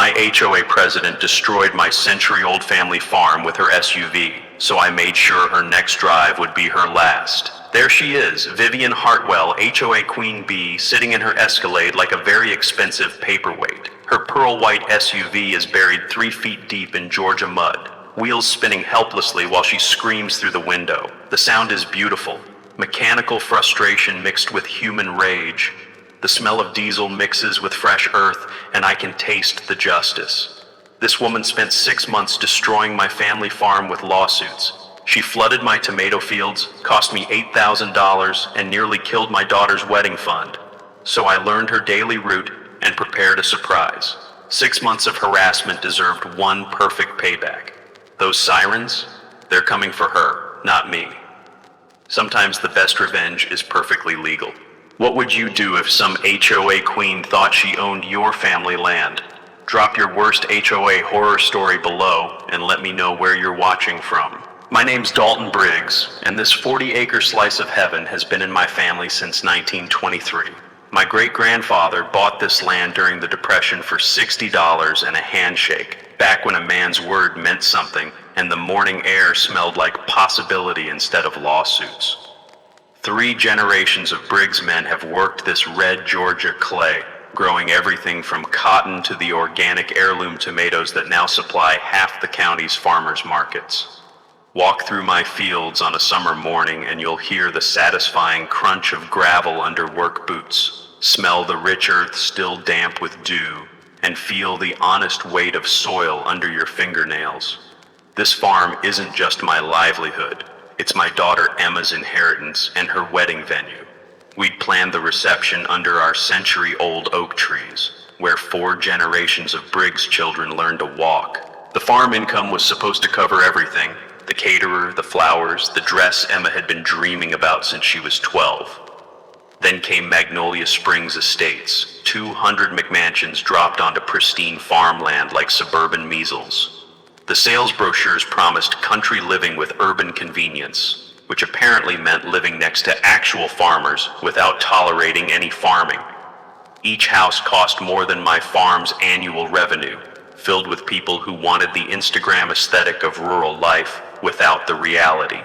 My HOA president destroyed my century-old family farm with her SUV, so I made sure her next drive would be her last. There she is, Vivian Hartwell, HOA Queen Bee, sitting in her Escalade like a very expensive paperweight. Her pearl-white SUV is buried 3 feet deep in Georgia mud, wheels spinning helplessly while she screams through the window. The sound is beautiful, mechanical frustration mixed with human rage. The smell of diesel mixes with fresh earth, and I can taste the justice. This woman spent 6 months destroying my family farm with lawsuits. She flooded my tomato fields, cost me $8,000, and nearly killed my daughter's wedding fund. So I learned her daily route and prepared a surprise. 6 months of harassment deserved one perfect payback. Those sirens, they're coming for her, not me. Sometimes the best revenge is perfectly legal. What would you do if some HOA queen thought she owned your family land? Drop your worst HOA horror story below and let me know where you're watching from. My name's Dalton Briggs, and this 40-acre slice of heaven has been in my family since 1923. My great-grandfather bought this land during the Depression for $60 and a handshake, back when a man's word meant something and the morning air smelled like possibility instead of lawsuits. 3 generations of Briggs men have worked this red Georgia clay, growing everything from cotton to the organic heirloom tomatoes that now supply half the county's farmers markets. Walk through my fields on a summer morning and you'll hear the satisfying crunch of gravel under work boots, smell the rich earth still damp with dew, and feel the honest weight of soil under your fingernails. This farm isn't just my livelihood, it's my daughter Emma's inheritance and her wedding venue. We'd planned the reception under our century-old oak trees, where 4 generations of Briggs children learned to walk. The farm income was supposed to cover everything: the caterer, the flowers, the dress Emma had been dreaming about since she was 12. Then came Magnolia Springs Estates. 200 McMansions dropped onto pristine farmland like suburban measles. The sales brochures promised country living with urban convenience, which apparently meant living next to actual farmers without tolerating any farming. Each house cost more than my farm's annual revenue, filled with people who wanted the Instagram aesthetic of rural life without the reality.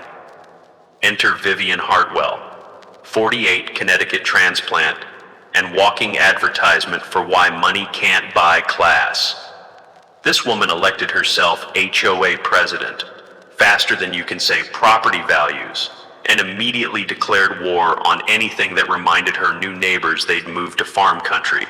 Enter Vivian Hartwell, 48, Connecticut transplant, and walking advertisement for why money can't buy class. This woman elected herself HOA president, faster than you can say property values, and immediately declared war on anything that reminded her new neighbors they'd moved to farm country.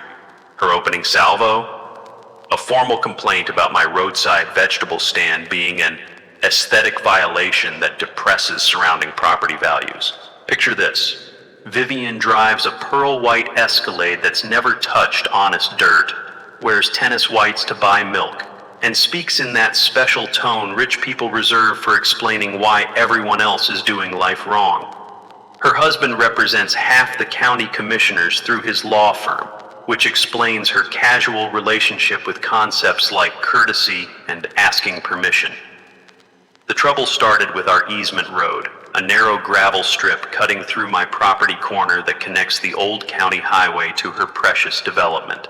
Her opening salvo? A formal complaint about my roadside vegetable stand being an aesthetic violation that depresses surrounding property values. Picture this: Vivian drives a pearl-white Escalade that's never touched honest dirt, wears tennis whites to buy milk, and speaks in that special tone rich people reserve for explaining why everyone else is doing life wrong. Her husband represents half the county commissioners through his law firm, which explains her casual relationship with concepts like courtesy and asking permission. The trouble started with our easement road, a narrow gravel strip cutting through my property corner that connects the old county highway to her precious development.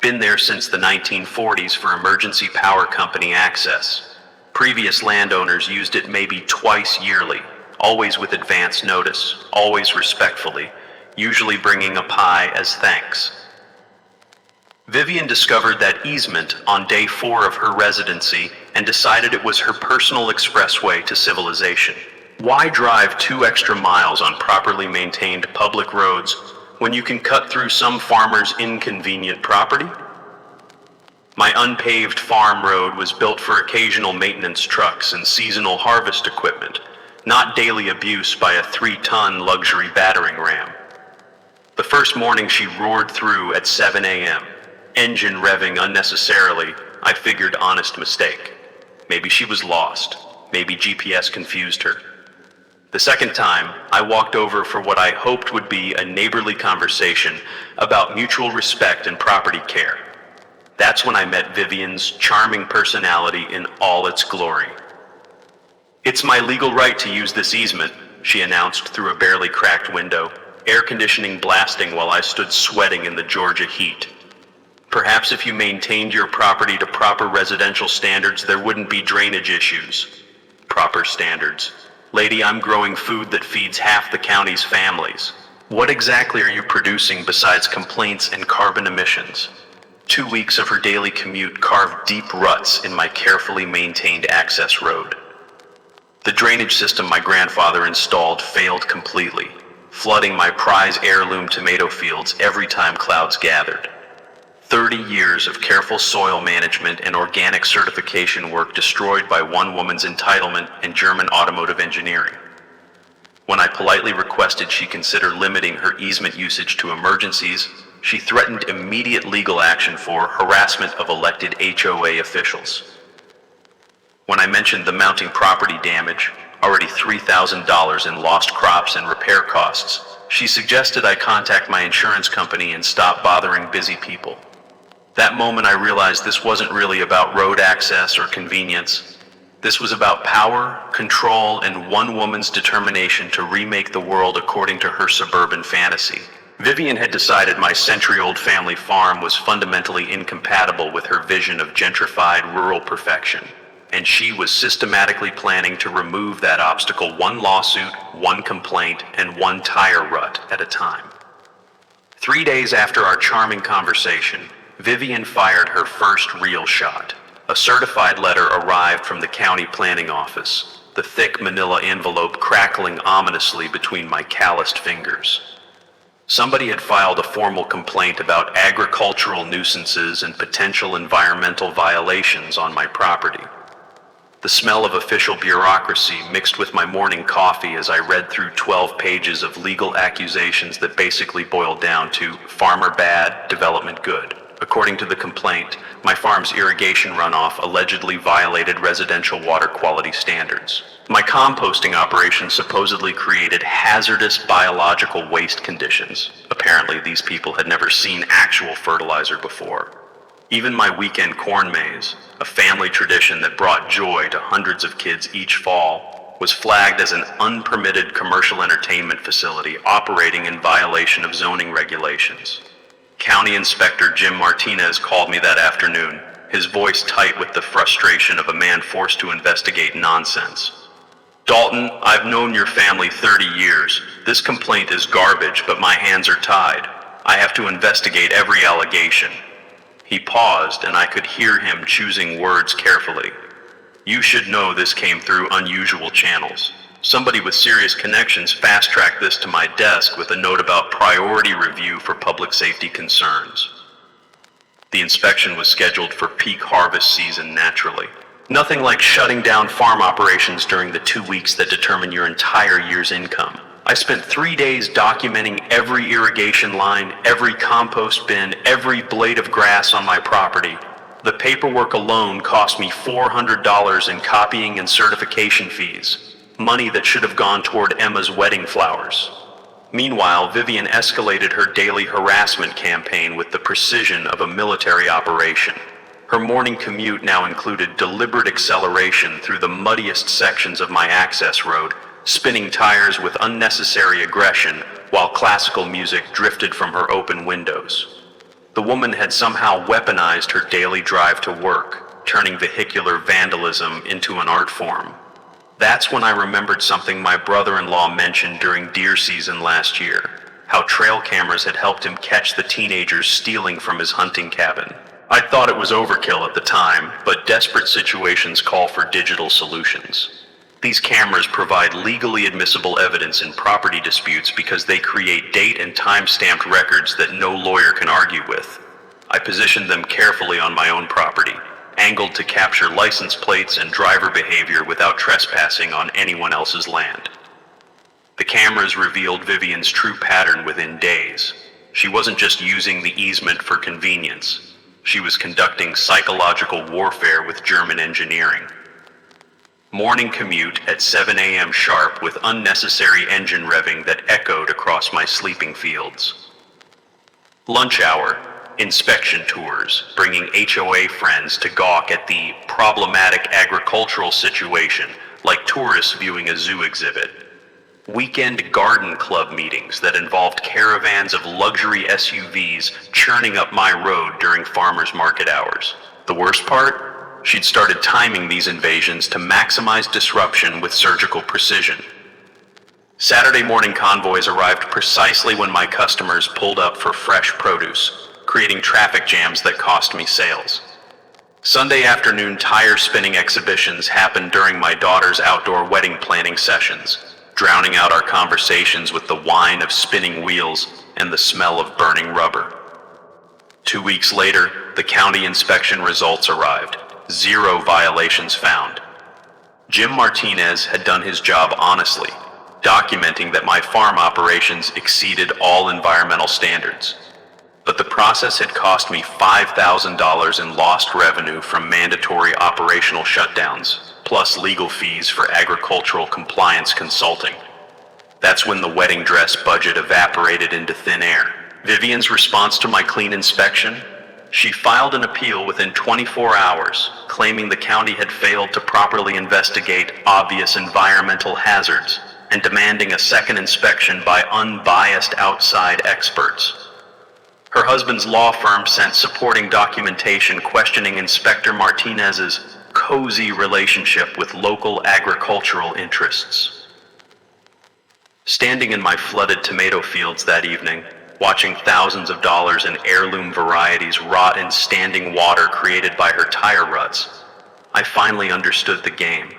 Been there since the 1940s for emergency power company access. Previous landowners used it maybe twice yearly, always with advance notice, always respectfully, usually bringing a pie as thanks. Vivian discovered that easement on day 4 of her residency and decided it was her personal expressway to civilization. Why drive 2 extra miles on properly maintained public roads when you can cut through some farmer's inconvenient property? My unpaved farm road was built for occasional maintenance trucks and seasonal harvest equipment, not daily abuse by a 3-ton luxury battering ram. The first morning she roared through at 7 a.m., engine revving unnecessarily. I figured honest mistake. Maybe she was lost. Maybe GPS confused her. The second time, I walked over for what I hoped would be a neighborly conversation about mutual respect and property care. That's when I met Vivian's charming personality in all its glory. "It's my legal right to use this easement," she announced through a barely cracked window, air conditioning blasting while I stood sweating in the Georgia heat. Perhaps if you maintained your property to proper residential standards, there wouldn't be drainage issues. Proper standards. Lady, I'm growing food that feeds half the county's families. What exactly are you producing besides complaints and carbon emissions? 2 weeks of her daily commute carved deep ruts in my carefully maintained access road. The drainage system my grandfather installed failed completely, flooding my prize heirloom tomato fields every time clouds gathered. 30 years of careful soil management and organic certification work destroyed by one woman's entitlement and German automotive engineering. When I politely requested she consider limiting her easement usage to emergencies, she threatened immediate legal action for harassment of elected HOA officials. When I mentioned the mounting property damage, already $3,000 in lost crops and repair costs, she suggested I contact my insurance company and stop bothering busy people. That moment I realized this wasn't really about road access or convenience. This was about power, control, and one woman's determination to remake the world according to her suburban fantasy. Vivian had decided my century-old family farm was fundamentally incompatible with her vision of gentrified rural perfection, and she was systematically planning to remove that obstacle one lawsuit, one complaint, and one tire rut at a time. 3 days after our charming conversation, Vivian fired her first real shot. A certified letter arrived from the county planning office, the thick manila envelope crackling ominously between my calloused fingers. Somebody had filed a formal complaint about agricultural nuisances and potential environmental violations on my property. The smell of official bureaucracy mixed with my morning coffee as I read through 12 pages of legal accusations that basically boiled down to farmer bad, development good. According to the complaint, my farm's irrigation runoff allegedly violated residential water quality standards. My composting operation supposedly created hazardous biological waste conditions. Apparently, these people had never seen actual fertilizer before. Even my weekend corn maze, a family tradition that brought joy to hundreds of kids each fall, was flagged as an unpermitted commercial entertainment facility operating in violation of zoning regulations. County Inspector Jim Martinez called me that afternoon, his voice tight with the frustration of a man forced to investigate nonsense. Dalton, I've known your family 30 years. This complaint is garbage, but my hands are tied. I have to investigate every allegation. He paused, and I could hear him choosing words carefully. You should know this came through unusual channels. Somebody with serious connections fast-tracked this to my desk with a note about priority review for public safety concerns. The inspection was scheduled for peak harvest season naturally. Nothing like shutting down farm operations during the 2 weeks that determine your entire year's income. I spent 3 days documenting every irrigation line, every compost bin, every blade of grass on my property. The paperwork alone cost me $400 in copying and certification fees. Money that should have gone toward Emma's wedding flowers. Meanwhile, Vivian escalated her daily harassment campaign with the precision of a military operation. Her morning commute now included deliberate acceleration through the muddiest sections of my access road, spinning tires with unnecessary aggression while classical music drifted from her open windows. The woman had somehow weaponized her daily drive to work, turning vehicular vandalism into an art form. That's when I remembered something my brother-in-law mentioned during deer season last year, how trail cameras had helped him catch the teenagers stealing from his hunting cabin. I thought it was overkill at the time, but desperate situations call for digital solutions. These cameras provide legally admissible evidence in property disputes because they create date and time-stamped records that no lawyer can argue with. I positioned them carefully on my own property, angled to capture license plates and driver behavior without trespassing on anyone else's land. The cameras revealed Vivian's true pattern within days. She wasn't just using the easement for convenience. She was conducting psychological warfare with German engineering. Morning commute at 7 a.m. sharp with unnecessary engine revving that echoed across my sleeping fields. Lunch hour, inspection tours, bringing HOA friends to gawk at the problematic agricultural situation like tourists viewing a zoo exhibit. Weekend garden club meetings that involved caravans of luxury SUVs churning up my road during farmers market hours. The worst part? She'd started timing these invasions to maximize disruption with surgical precision. Saturday morning convoys arrived precisely when my customers pulled up for fresh produce, creating traffic jams that cost me sales. Sunday afternoon tire spinning exhibitions happened during my daughter's outdoor wedding planning sessions, drowning out our conversations with the whine of spinning wheels and the smell of burning rubber. 2 weeks later, the county inspection results arrived. 0 violations found. Jim Martinez had done his job honestly, documenting that my farm operations exceeded all environmental standards. But the process had cost me $5,000 in lost revenue from mandatory operational shutdowns, plus legal fees for agricultural compliance consulting. That's when the wedding dress budget evaporated into thin air. Vivian's response to my clean inspection? She filed an appeal within 24 hours, claiming the county had failed to properly investigate obvious environmental hazards and demanding a second inspection by unbiased outside experts. Her husband's law firm sent supporting documentation questioning Inspector Martinez's cozy relationship with local agricultural interests. Standing in my flooded tomato fields that evening, watching thousands of dollars in heirloom varieties rot in standing water created by her tire ruts, I finally understood the game.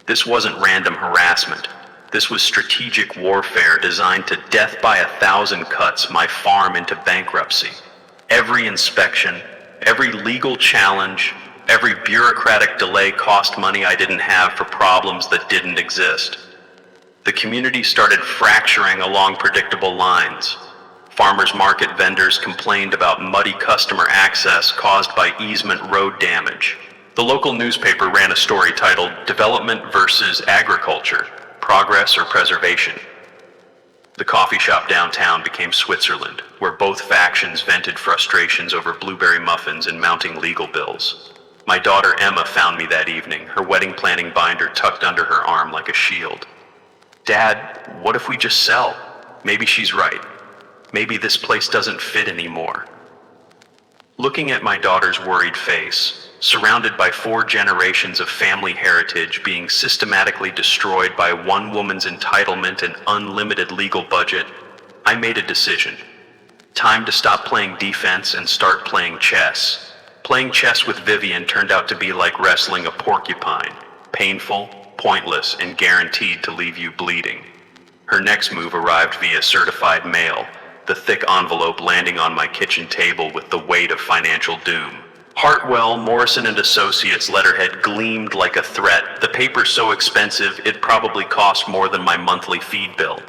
This wasn't random harassment. This was strategic warfare designed to death by 1,000 cuts my farm into bankruptcy. Every inspection, every legal challenge, every bureaucratic delay cost money I didn't have for problems that didn't exist. The community started fracturing along predictable lines. Farmers market vendors complained about muddy customer access caused by easement road damage. The local newspaper ran a story titled "Development versus Agriculture, Progress or Preservation." The coffee shop downtown became Switzerland, where both factions vented frustrations over blueberry muffins and mounting legal bills. My daughter Emma found me that evening, her wedding planning binder tucked under her arm like a shield. "Dad, what if we just sell? Maybe she's right. Maybe this place doesn't fit anymore." Looking at my daughter's worried face, surrounded by 4 generations of family heritage being systematically destroyed by one woman's entitlement and unlimited legal budget, I made a decision. Time to stop playing defense and start playing chess. Playing chess with Vivian turned out to be like wrestling a porcupine, painful, pointless, and guaranteed to leave you bleeding. Her next move arrived via certified mail, the thick envelope landing on my kitchen table with the weight of financial doom. Hartwell, Morrison & Associates letterhead gleamed like a threat, the paper so expensive it probably cost more than my monthly feed bill.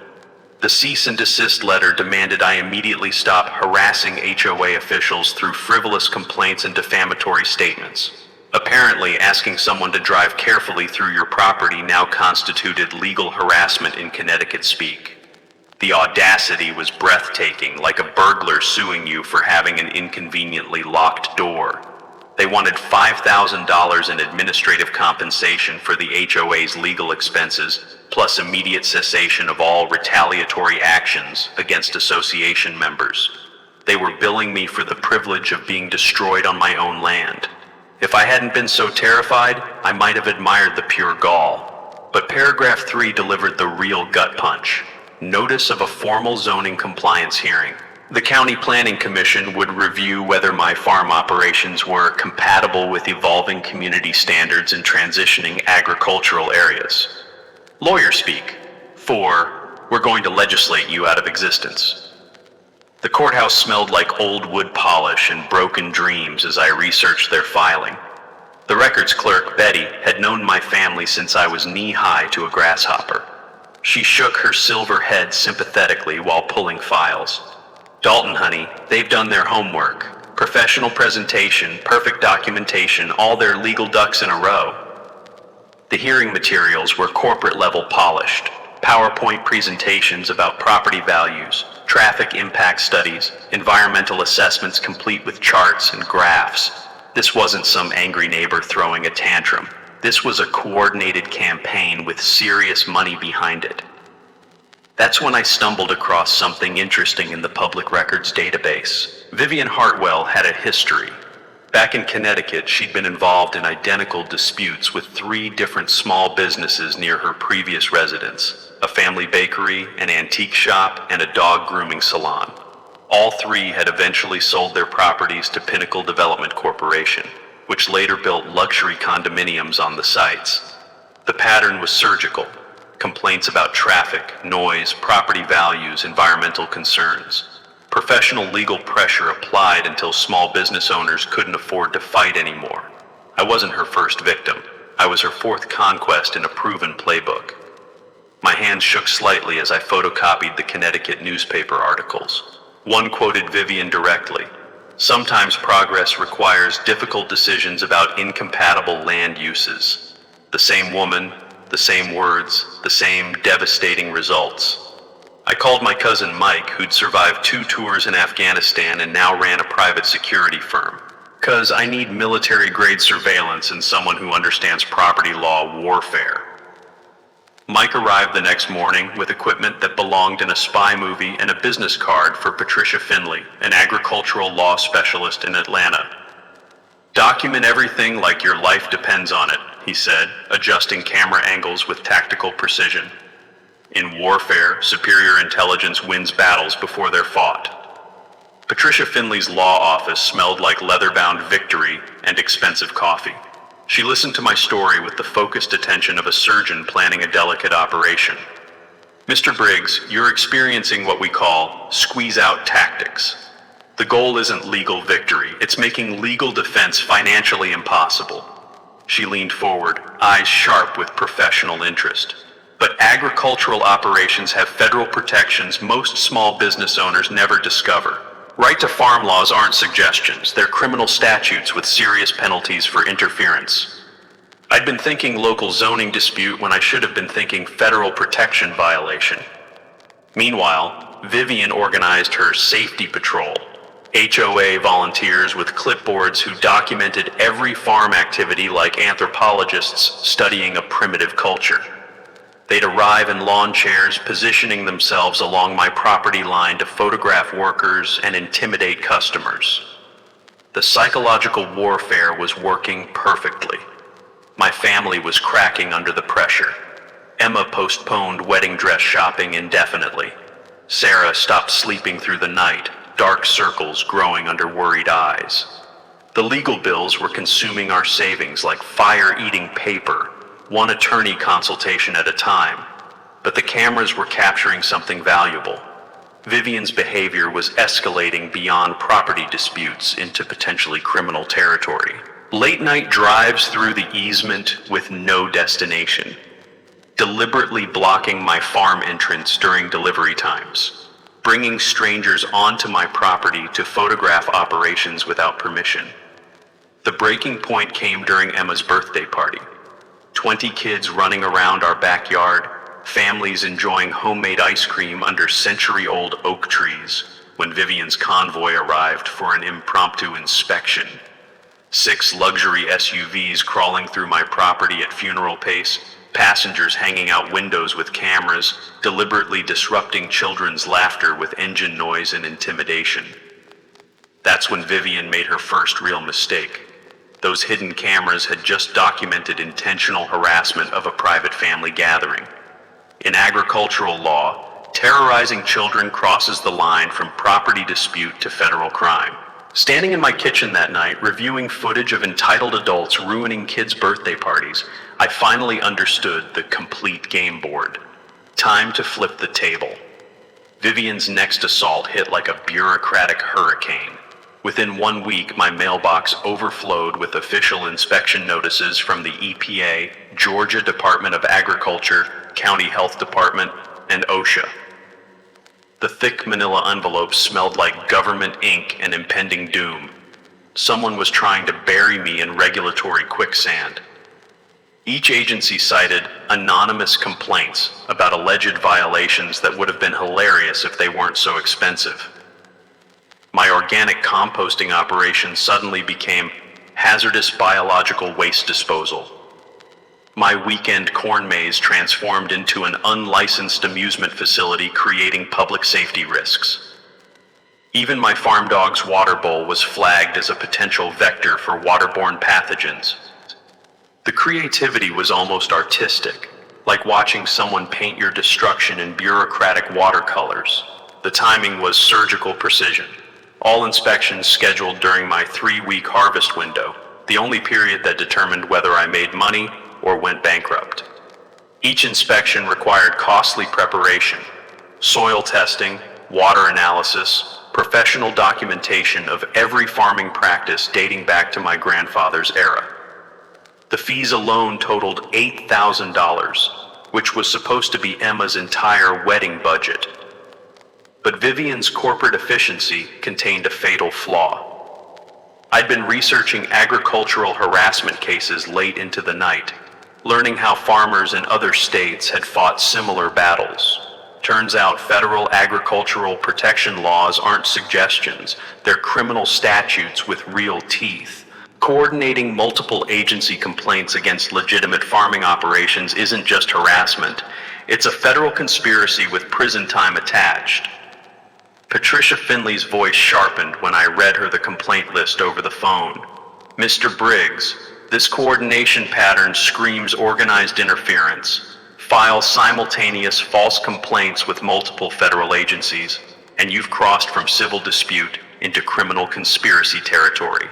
The cease and desist letter demanded I immediately stop harassing HOA officials through frivolous complaints and defamatory statements. Apparently, asking someone to drive carefully through your property now constituted legal harassment in Connecticut speak. The audacity was breathtaking, like a burglar suing you for having an inconveniently locked door. They wanted $5,000 in administrative compensation for the HOA's legal expenses, plus immediate cessation of all retaliatory actions against association members. They were billing me for the privilege of being destroyed on my own land. If I hadn't been so terrified, I might have admired the pure gall. But paragraph 3 delivered the real gut punch. Notice of a formal zoning compliance hearing. The County Planning Commission would review whether my farm operations were compatible with evolving community standards in transitioning agricultural areas. Lawyer speak. 4, we're going to legislate you out of existence. The courthouse smelled like old wood polish and broken dreams as I researched their filing. The records clerk, Betty, had known my family since I was knee-high to a grasshopper. She shook her silver head sympathetically while pulling files. "Dalton, honey, they've done their homework. Professional presentation, perfect documentation, all their legal ducks in a row." The hearing materials were corporate-level polished. PowerPoint presentations about property values, traffic impact studies, environmental assessments complete with charts and graphs. This wasn't some angry neighbor throwing a tantrum. This was a coordinated campaign with serious money behind it. That's when I stumbled across something interesting in the public records database. Vivian Hartwell had a history. Back in Connecticut, she'd been involved in identical disputes with 3 different small businesses near her previous residence: a family bakery, an antique shop, and a dog grooming salon. All 3 had eventually sold their properties to Pinnacle Development Corporation, which later built luxury condominiums on the sites. The pattern was surgical: complaints about traffic, noise, property values, environmental concerns. Professional legal pressure applied until small business owners couldn't afford to fight anymore. I wasn't her first victim. I was her 4th conquest in a proven playbook. My hands shook slightly as I photocopied the Connecticut newspaper articles. One quoted Vivian directly: "Sometimes progress requires difficult decisions about incompatible land uses." The same woman, the same words, the same devastating results. I called my cousin Mike, who'd survived 2 tours in Afghanistan and now ran a private security firm. "'Cause I need military-grade surveillance and someone who understands property law warfare." Mike arrived the next morning with equipment that belonged in a spy movie and a business card for Patricia Finley, an agricultural law specialist in Atlanta. "Document everything like your life depends on it," he said, adjusting camera angles with tactical precision. In warfare, superior intelligence wins battles before they're fought. Patricia Finley's law office smelled like leather-bound victory and expensive coffee. She listened to my story with the focused attention of a surgeon planning a delicate operation. "Mr. Briggs, you're experiencing what we call squeeze-out tactics. The goal isn't legal victory, it's making legal defense financially impossible." She leaned forward, eyes sharp with professional interest. "But agricultural operations have federal protections most small business owners never discover. Right to farm laws aren't suggestions, they're criminal statutes with serious penalties for interference." I'd been thinking local zoning dispute when I should have been thinking federal protection violation. Meanwhile, Vivian organized her safety patrol, HOA volunteers with clipboards who documented every farm activity like anthropologists studying a primitive culture. They'd arrive in lawn chairs, positioning themselves along my property line to photograph workers and intimidate customers. The psychological warfare was working perfectly. My family was cracking under the pressure. Emma postponed wedding dress shopping indefinitely. Sarah stopped sleeping through the night, dark circles growing under worried eyes. The legal bills were consuming our savings like fire-eating paper, one attorney consultation at a time. But the cameras were capturing something valuable. Vivian's behavior was escalating beyond property disputes into potentially criminal territory. Late-night drives through the easement with no destination. Deliberately blocking my farm entrance during delivery times. Bringing strangers onto my property to photograph operations without permission. The breaking point came during Emma's birthday party. 20 kids running around our backyard, families enjoying homemade ice cream under century-old oak trees, when Vivian's convoy arrived for an impromptu inspection. 6 luxury SUVs crawling through my property at funeral pace, passengers hanging out windows with cameras, deliberately disrupting children's laughter with engine noise and intimidation. That's when Vivian made her first real mistake. Those hidden cameras had just documented intentional harassment of a private family gathering. In agricultural law, terrorizing children crosses the line from property dispute to federal crime. Standing in my kitchen that night, reviewing footage of entitled adults ruining kids' birthday parties, I finally understood the complete game board. Time to flip the table. Vivian's next assault hit like a bureaucratic hurricane. Within 1 week, my mailbox overflowed with official inspection notices from the EPA, Georgia Department of Agriculture, County Health Department, and OSHA. The thick manila envelopes smelled like government ink and impending doom. Someone was trying to bury me in regulatory quicksand. Each agency cited anonymous complaints about alleged violations that would have been hilarious if they weren't so expensive. My organic composting operation suddenly became hazardous biological waste disposal. My weekend corn maze transformed into an unlicensed amusement facility, creating public safety risks. Even my farm dog's water bowl was flagged as a potential vector for waterborne pathogens. The creativity was almost artistic, like watching someone paint your destruction in bureaucratic watercolors. The timing was surgical precision. All inspections scheduled during my 3-week harvest window, the only period that determined whether I made money or went bankrupt. Each inspection required costly preparation, soil testing, water analysis, professional documentation of every farming practice dating back to my grandfather's era. The fees alone totaled $8,000, which was supposed to be Emma's entire wedding budget. But Vivian's corporate efficiency contained a fatal flaw. I'd been researching agricultural harassment cases late into the night, learning how farmers in other states had fought similar battles. Turns out federal agricultural protection laws aren't suggestions, they're criminal statutes with real teeth. Coordinating multiple agency complaints against legitimate farming operations isn't just harassment, it's a federal conspiracy with prison time attached. Patricia Finley's voice sharpened when I read her the complaint list over the phone. Mr. Briggs, this coordination pattern screams organized interference. File simultaneous false complaints with multiple federal agencies, and you've crossed from civil dispute into criminal conspiracy territory.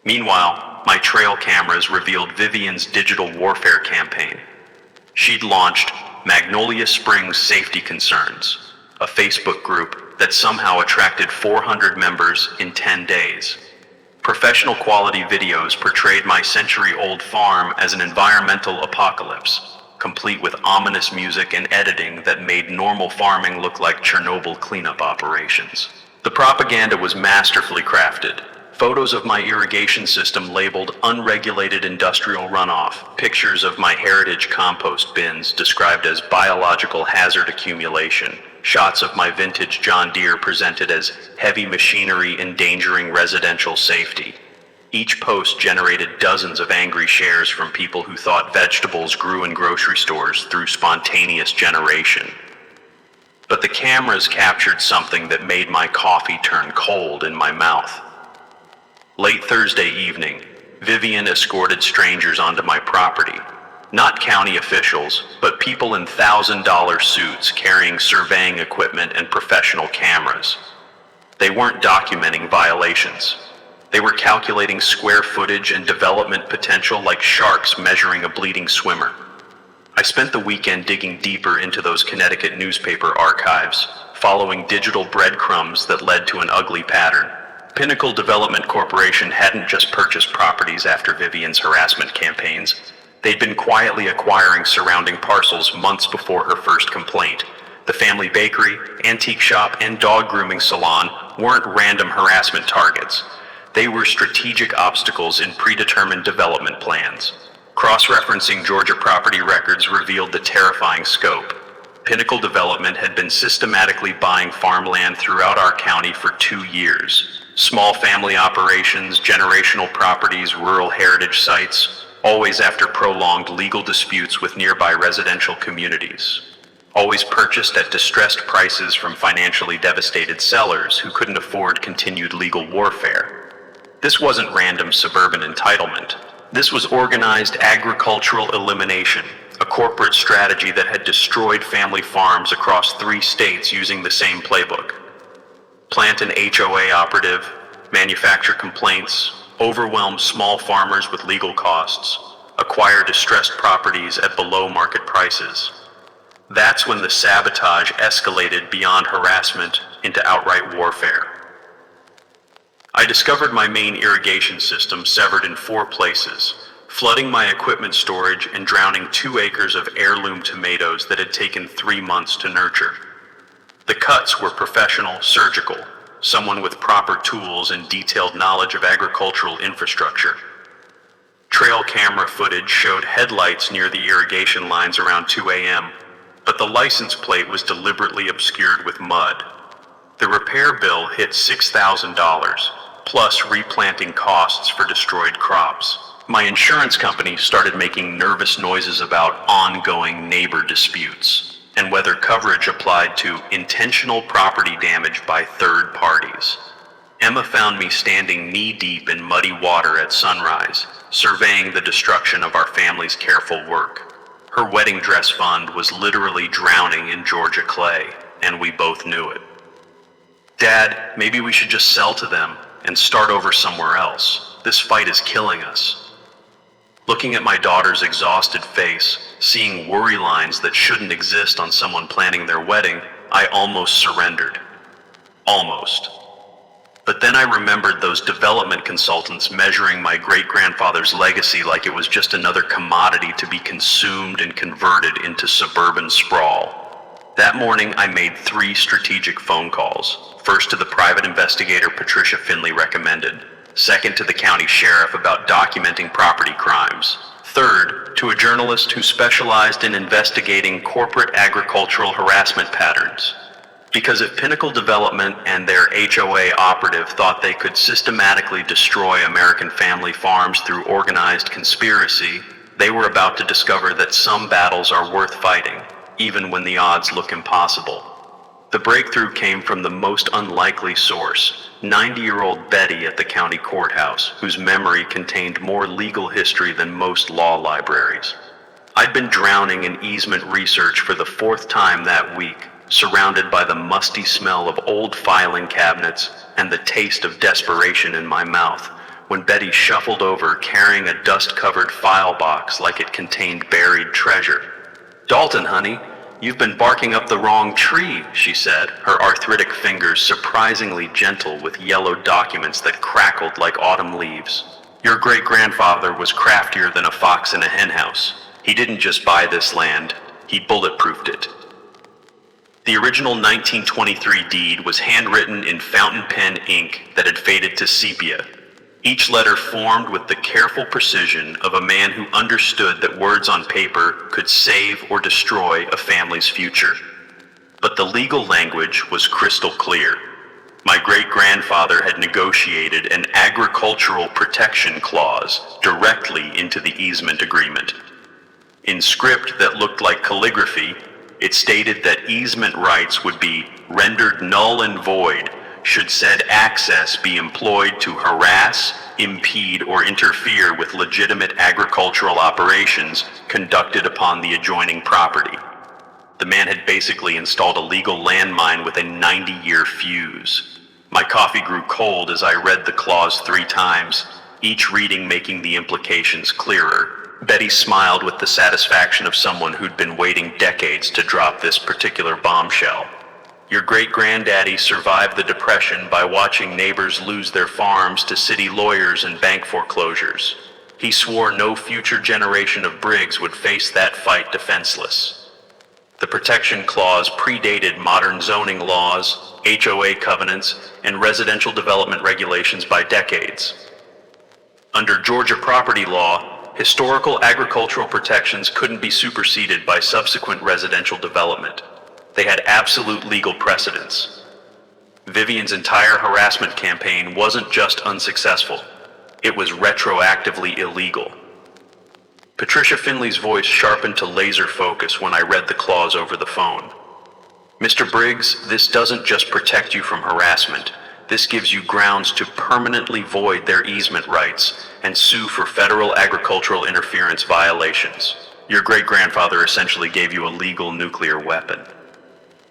Meanwhile, my trail cameras revealed Vivian's digital warfare campaign. She'd launched Magnolia Springs Safety Concerns, a Facebook group that somehow attracted 400 members in 10 days. Professional quality videos portrayed my century-old farm as an environmental apocalypse, complete with ominous music and editing that made normal farming look like Chernobyl cleanup operations. The propaganda was masterfully crafted. Photos of my irrigation system labeled unregulated industrial runoff, pictures of my heritage compost bins described as biological hazard accumulation, shots of my vintage John Deere presented as heavy machinery endangering residential safety. Each post generated dozens of angry shares from people who thought vegetables grew in grocery stores through spontaneous generation. But the cameras captured something that made my coffee turn cold in my mouth. Late Thursday evening, Vivian escorted strangers onto my property. Not county officials, but people in $1,000 suits carrying surveying equipment and professional cameras. They weren't documenting violations. They were calculating square footage and development potential like sharks measuring a bleeding swimmer. I spent the weekend digging deeper into those Connecticut newspaper archives, following digital breadcrumbs that led to an ugly pattern. Pinnacle Development Corporation hadn't just purchased properties after Vivian's harassment campaigns. They'd been quietly acquiring surrounding parcels months before her first complaint. The family bakery, antique shop, and dog grooming salon weren't random harassment targets. They were strategic obstacles in predetermined development plans. Cross-referencing Georgia property records revealed the terrifying scope. Pinnacle Development had been systematically buying farmland throughout our county for 2 years. Small family operations, generational properties, rural heritage sites, always after prolonged legal disputes with nearby residential communities. Always purchased at distressed prices from financially devastated sellers who couldn't afford continued legal warfare. This wasn't random suburban entitlement. This was organized agricultural elimination, a corporate strategy that had destroyed family farms across 3 states using the same playbook. Plant an HOA operative, manufacture complaints, overwhelm small farmers with legal costs, acquire distressed properties at below market prices. That's when the sabotage escalated beyond harassment into outright warfare. I discovered my main irrigation system severed in 4 places, flooding my equipment storage and drowning 2 acres of heirloom tomatoes that had taken 3 months to nurture. The cuts were professional, surgical, someone with proper tools and detailed knowledge of agricultural infrastructure. Trail camera footage showed headlights near the irrigation lines around 2 a.m., but the license plate was deliberately obscured with mud. The repair bill hit $6,000, plus replanting costs for destroyed crops. My insurance company started making nervous noises about ongoing neighbor disputes and whether coverage applied to intentional property damage by third parties. Emma found me standing knee-deep in muddy water at sunrise, surveying the destruction of our family's careful work. Her wedding dress fund was literally drowning in Georgia clay, and we both knew it. Dad, maybe we should just sell to them and start over somewhere else. This fight is killing us. Looking at my daughter's exhausted face, seeing worry lines that shouldn't exist on someone planning their wedding, I almost surrendered. Almost. But then I remembered those development consultants measuring my great-grandfather's legacy like it was just another commodity to be consumed and converted into suburban sprawl. That morning, I made 3 strategic phone calls. First to the private investigator Patricia Finley recommended. Second to the county sheriff about documenting property crimes. Third, to a journalist who specialized in investigating corporate agricultural harassment patterns. Because if Pinnacle Development and their HOA operative thought they could systematically destroy American family farms through organized conspiracy, they were about to discover that some battles are worth fighting, even when the odds look impossible. The breakthrough came from the most unlikely source, 90-year-old Betty at the county courthouse, whose memory contained more legal history than most law libraries. I'd been drowning in easement research for the 4th time that week, surrounded by the musty smell of old filing cabinets and the taste of desperation in my mouth, when Betty shuffled over carrying a dust-covered file box like it contained buried treasure. "Dalton, honey, you've been barking up the wrong tree," she said, her arthritic fingers surprisingly gentle with yellow documents that crackled like autumn leaves. "Your great-grandfather was craftier than a fox in a henhouse. He didn't just buy this land, he bulletproofed it." The original 1923 deed was handwritten in fountain pen ink that had faded to sepia. Each letter formed with the careful precision of a man who understood that words on paper could save or destroy a family's future. But the legal language was crystal clear. My great-grandfather had negotiated an agricultural protection clause directly into the easement agreement. In script that looked like calligraphy, it stated that easement rights would be rendered null and void should said access be employed to harass, impede, or interfere with legitimate agricultural operations conducted upon the adjoining property. The man had basically installed a legal landmine with a 90-year fuse. My coffee grew cold as I read the clause 3 times, each reading making the implications clearer. Betty smiled with the satisfaction of someone who'd been waiting decades to drop this particular bombshell. "Your great-granddaddy survived the Depression by watching neighbors lose their farms to city lawyers and bank foreclosures. He swore no future generation of Briggs would face that fight defenseless." The protection clause predated modern zoning laws, HOA covenants, and residential development regulations by decades. Under Georgia property law, historical agricultural protections couldn't be superseded by subsequent residential development. They had absolute legal precedence. Vivian's entire harassment campaign wasn't just unsuccessful, it was retroactively illegal. Patricia Finley's voice sharpened to laser focus when I read the clause over the phone. "Mr. Briggs, this doesn't just protect you from harassment. This gives you grounds to permanently void their easement rights and sue for federal agricultural interference violations. Your great-grandfather essentially gave you a legal nuclear weapon."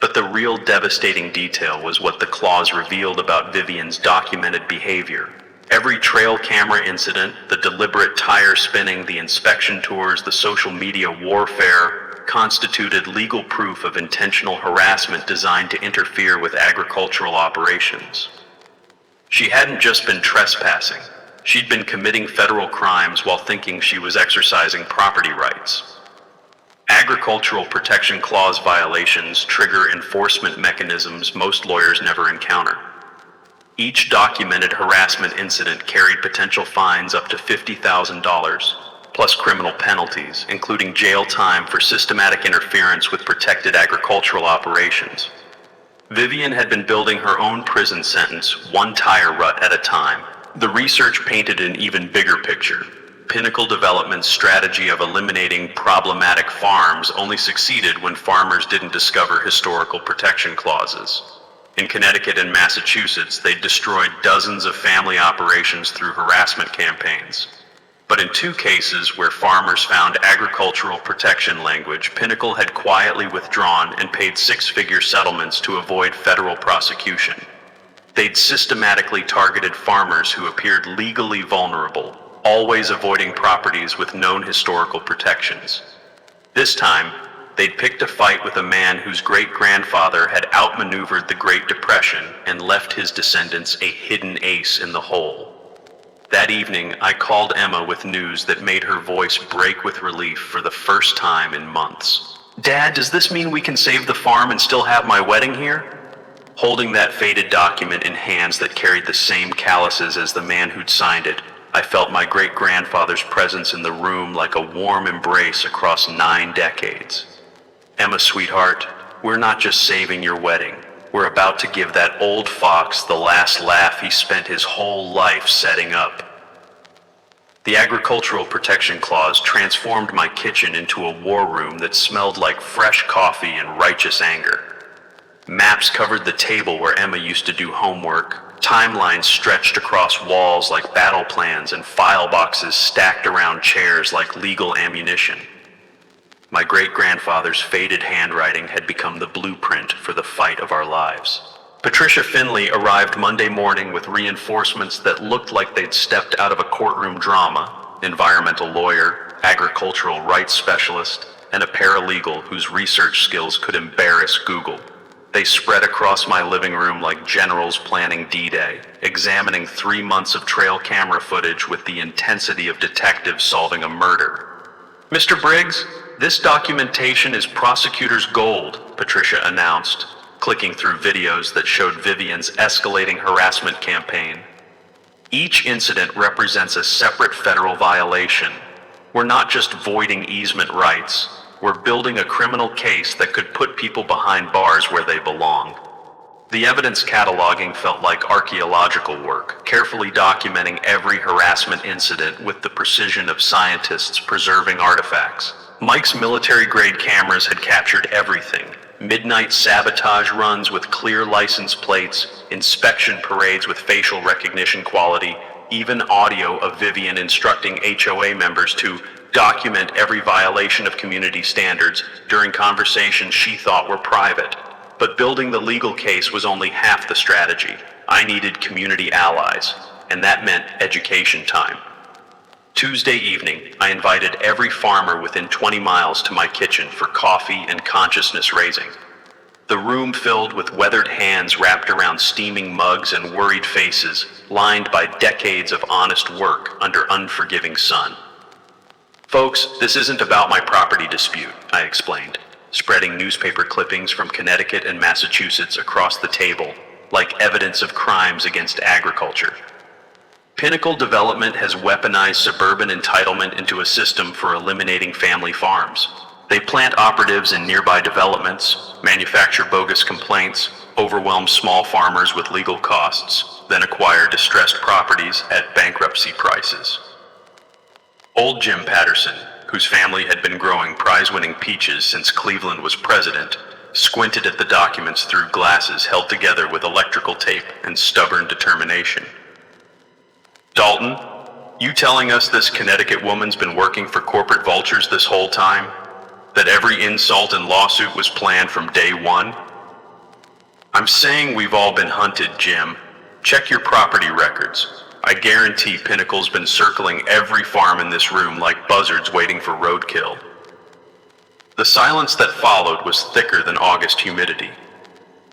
But the real devastating detail was what the clause revealed about Vivian's documented behavior. Every trail camera incident, the deliberate tire spinning, the inspection tours, the social media warfare, constituted legal proof of intentional harassment designed to interfere with agricultural operations. She hadn't just been trespassing. She'd been committing federal crimes while thinking she was exercising property rights. Agricultural Protection Clause violations trigger enforcement mechanisms most lawyers never encounter. Each documented harassment incident carried potential fines up to $50,000, plus criminal penalties, including jail time for systematic interference with protected agricultural operations. Vivian had been building her own prison sentence, one tire rut at a time. The research painted an even bigger picture. Pinnacle Development's strategy of eliminating problematic farms only succeeded when farmers didn't discover historical protection clauses. In Connecticut and Massachusetts, they destroyed dozens of family operations through harassment campaigns. But in 2 cases where farmers found agricultural protection language, Pinnacle had quietly withdrawn and paid 6-figure settlements to avoid federal prosecution. They'd systematically targeted farmers who appeared legally vulnerable, always avoiding properties with known historical protections. This time, they'd picked a fight with a man whose great-grandfather had outmaneuvered the Great Depression and left his descendants a hidden ace in the hole. That evening, I called Emma with news that made her voice break with relief for the first time in months. "Dad, does this mean we can save the farm and still have my wedding here?" Holding that faded document in hands that carried the same calluses as the man who'd signed it, I felt my great-grandfather's presence in the room like a warm embrace across 9 decades. "Emma, sweetheart, we're not just saving your wedding. We're about to give that old fox the last laugh he spent his whole life setting up." The Agricultural Protection Clause transformed my kitchen into a war room that smelled like fresh coffee and righteous anger. Maps covered the table where Emma used to do homework, timelines stretched across walls like battle plans, and file boxes stacked around chairs like legal ammunition. My great-grandfather's faded handwriting had become the blueprint for the fight of our lives. Patricia Finley arrived Monday morning with reinforcements that looked like they'd stepped out of a courtroom drama: environmental lawyer, agricultural rights specialist, and a paralegal whose research skills could embarrass Google. They spread across my living room like generals planning D-Day, examining 3 months of trail camera footage with the intensity of detectives solving a murder. "Mr. Briggs, this documentation is prosecutor's gold," Patricia announced, clicking through videos that showed Vivian's escalating harassment campaign. "Each incident represents a separate federal violation. We're not just voiding easement rights. We're building a criminal case that could put people behind bars where they belong." The evidence cataloging felt like archaeological work, carefully documenting every harassment incident with the precision of scientists preserving artifacts. Mike's military-grade cameras had captured everything: midnight sabotage runs with clear license plates, inspection parades with facial recognition quality, even audio of Vivian instructing HOA members to document every violation of community standards during conversations she thought were private. But building the legal case was only half the strategy. I needed community allies, and that meant education time. Tuesday evening, I invited every farmer within 20 miles to my kitchen for coffee and consciousness raising. The room filled with weathered hands wrapped around steaming mugs and worried faces, lined by decades of honest work under unforgiving sun. "Folks, this isn't about my property dispute," I explained, spreading newspaper clippings from Connecticut and Massachusetts across the table, like evidence of crimes against agriculture. Pinnacle Development has weaponized suburban entitlement into a system for eliminating family farms. They plant operatives in nearby developments, manufacture bogus complaints, overwhelm small farmers with legal costs, then acquire distressed properties at bankruptcy prices. Old Jim Patterson, whose family had been growing prize-winning peaches since Cleveland was president, squinted at the documents through glasses held together with electrical tape and stubborn determination. "Dalton, you telling us this Connecticut woman's been working for corporate vultures this whole time? That every insult and lawsuit was planned from day one?" "I'm saying we've all been hunted, Jim. Check your property records. I guarantee Pinnacle's been circling every farm in this room like buzzards waiting for roadkill." The silence that followed was thicker than August humidity.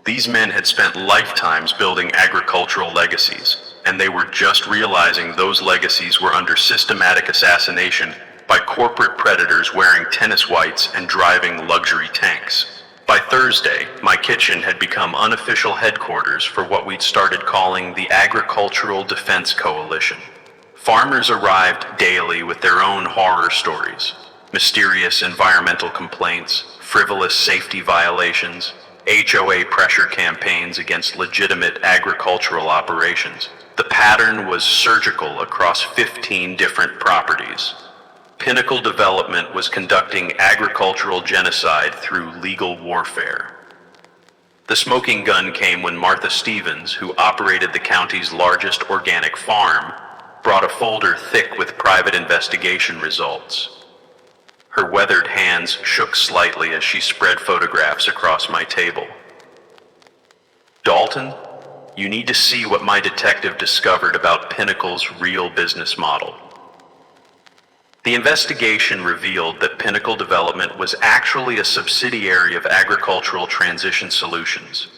These men had spent lifetimes building agricultural legacies, and they were just realizing those legacies were under systematic assassination by corporate predators wearing tennis whites and driving luxury tanks. By Thursday, my kitchen had become unofficial headquarters for what we'd started calling the Agricultural Defense Coalition. Farmers arrived daily with their own horror stories: mysterious environmental complaints, frivolous safety violations, HOA pressure campaigns against legitimate agricultural operations. The pattern was surgical across 15 different properties. Pinnacle Development was conducting agricultural genocide through legal warfare. The smoking gun came when Martha Stevens, who operated the county's largest organic farm, brought a folder thick with private investigation results. Her weathered hands shook slightly as she spread photographs across my table. Dalton, you need to see what my detective discovered about Pinnacle's real business model. The investigation revealed that Pinnacle Development was actually a subsidiary of Agricultural Transition Solutions,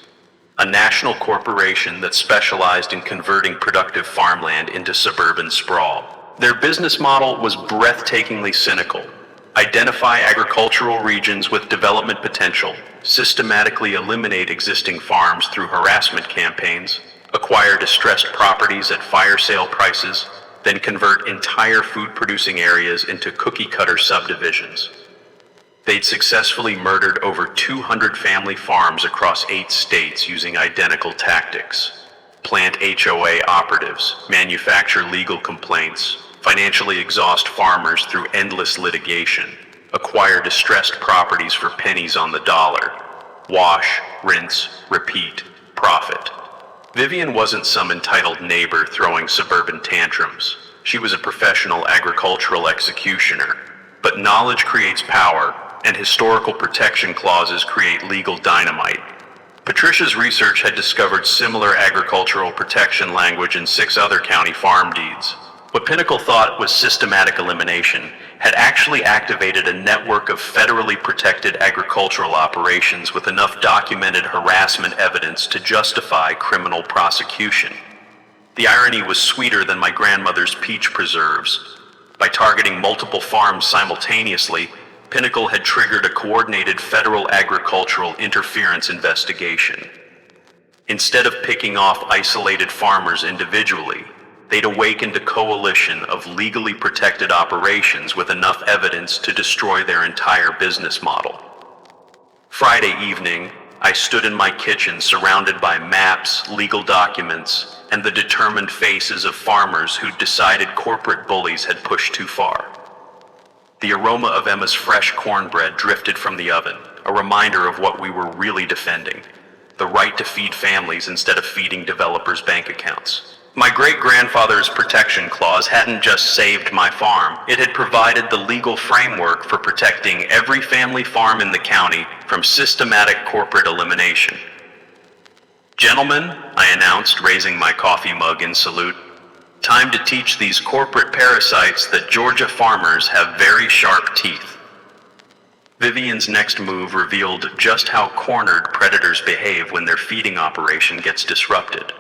a national corporation that specialized in converting productive farmland into suburban sprawl. Their business model was breathtakingly cynical. Identify agricultural regions with development potential, systematically eliminate existing farms through harassment campaigns, acquire distressed properties at fire sale prices, then convert entire food-producing areas into cookie-cutter subdivisions. They'd successfully murdered over 200 family farms across 8 states using identical tactics. Plant HOA operatives, manufacture legal complaints, financially exhaust farmers through endless litigation, acquire distressed properties for pennies on the dollar, wash, rinse, repeat, profit. Vivian wasn't some entitled neighbor throwing suburban tantrums. She was a professional agricultural executioner. But knowledge creates power, and historical protection clauses create legal dynamite. Patricia's research had discovered similar agricultural protection language in 6 other county farm deeds. What Pinnacle thought was systematic elimination had actually activated a network of federally protected agricultural operations with enough documented harassment evidence to justify criminal prosecution. The irony was sweeter than my grandmother's peach preserves. By targeting multiple farms simultaneously, Pinnacle had triggered a coordinated federal agricultural interference investigation. Instead of picking off isolated farmers individually, they'd awakened a coalition of legally protected operations with enough evidence to destroy their entire business model. Friday evening, I stood in my kitchen surrounded by maps, legal documents, and the determined faces of farmers who'd decided corporate bullies had pushed too far. The aroma of Emma's fresh cornbread drifted from the oven, a reminder of what we were really defending: the right to feed families instead of feeding developers' bank accounts. My great-grandfather's protection clause hadn't just saved my farm, it had provided the legal framework for protecting every family farm in the county from systematic corporate elimination. Gentlemen, I announced, raising my coffee mug in salute, time to teach these corporate parasites that Georgia farmers have very sharp teeth. Vivian's next move revealed just how cornered predators behave when their feeding operation gets disrupted.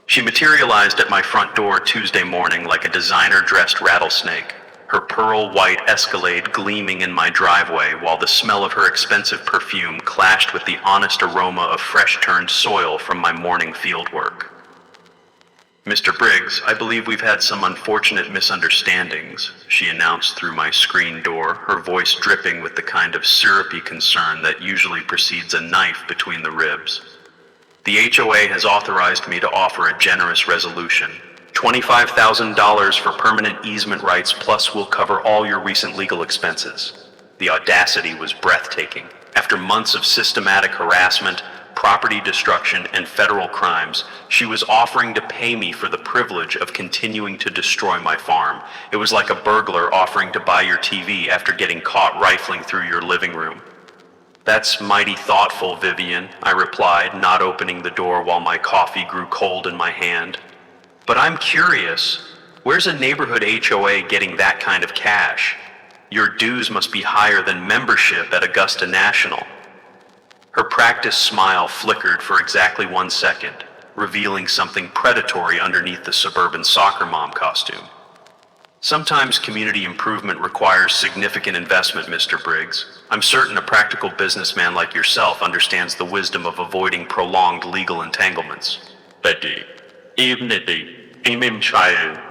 She materialized at my front door Tuesday morning like a designer-dressed rattlesnake, her pearl-white Escalade gleaming in my driveway while the smell of her expensive perfume clashed with the honest aroma of fresh-turned soil from my morning fieldwork. Mr. Briggs, I believe we've had some unfortunate misunderstandings, she announced through my screen door, her voice dripping with the kind of syrupy concern that usually precedes a knife between the ribs. The HOA has authorized me to offer a generous resolution. $25,000 for permanent easement rights, plus we'll cover all your recent legal expenses. The audacity was breathtaking. After months of systematic harassment, property destruction, and federal crimes, she was offering to pay me for the privilege of continuing to destroy my farm. It was like a burglar offering to buy your TV after getting caught rifling through your living room. That's mighty thoughtful, Vivian, I replied, not opening the door while my coffee grew cold in my hand. But I'm curious, where's a neighborhood HOA getting that kind of cash? Your dues must be higher than membership at Augusta National. Her practiced smile flickered for exactly 1 second, revealing something predatory underneath the suburban soccer mom costume. Sometimes community improvement requires significant investment, Mr. Briggs. I'm certain a practical businessman like yourself understands the wisdom of avoiding prolonged legal entanglements. Betty,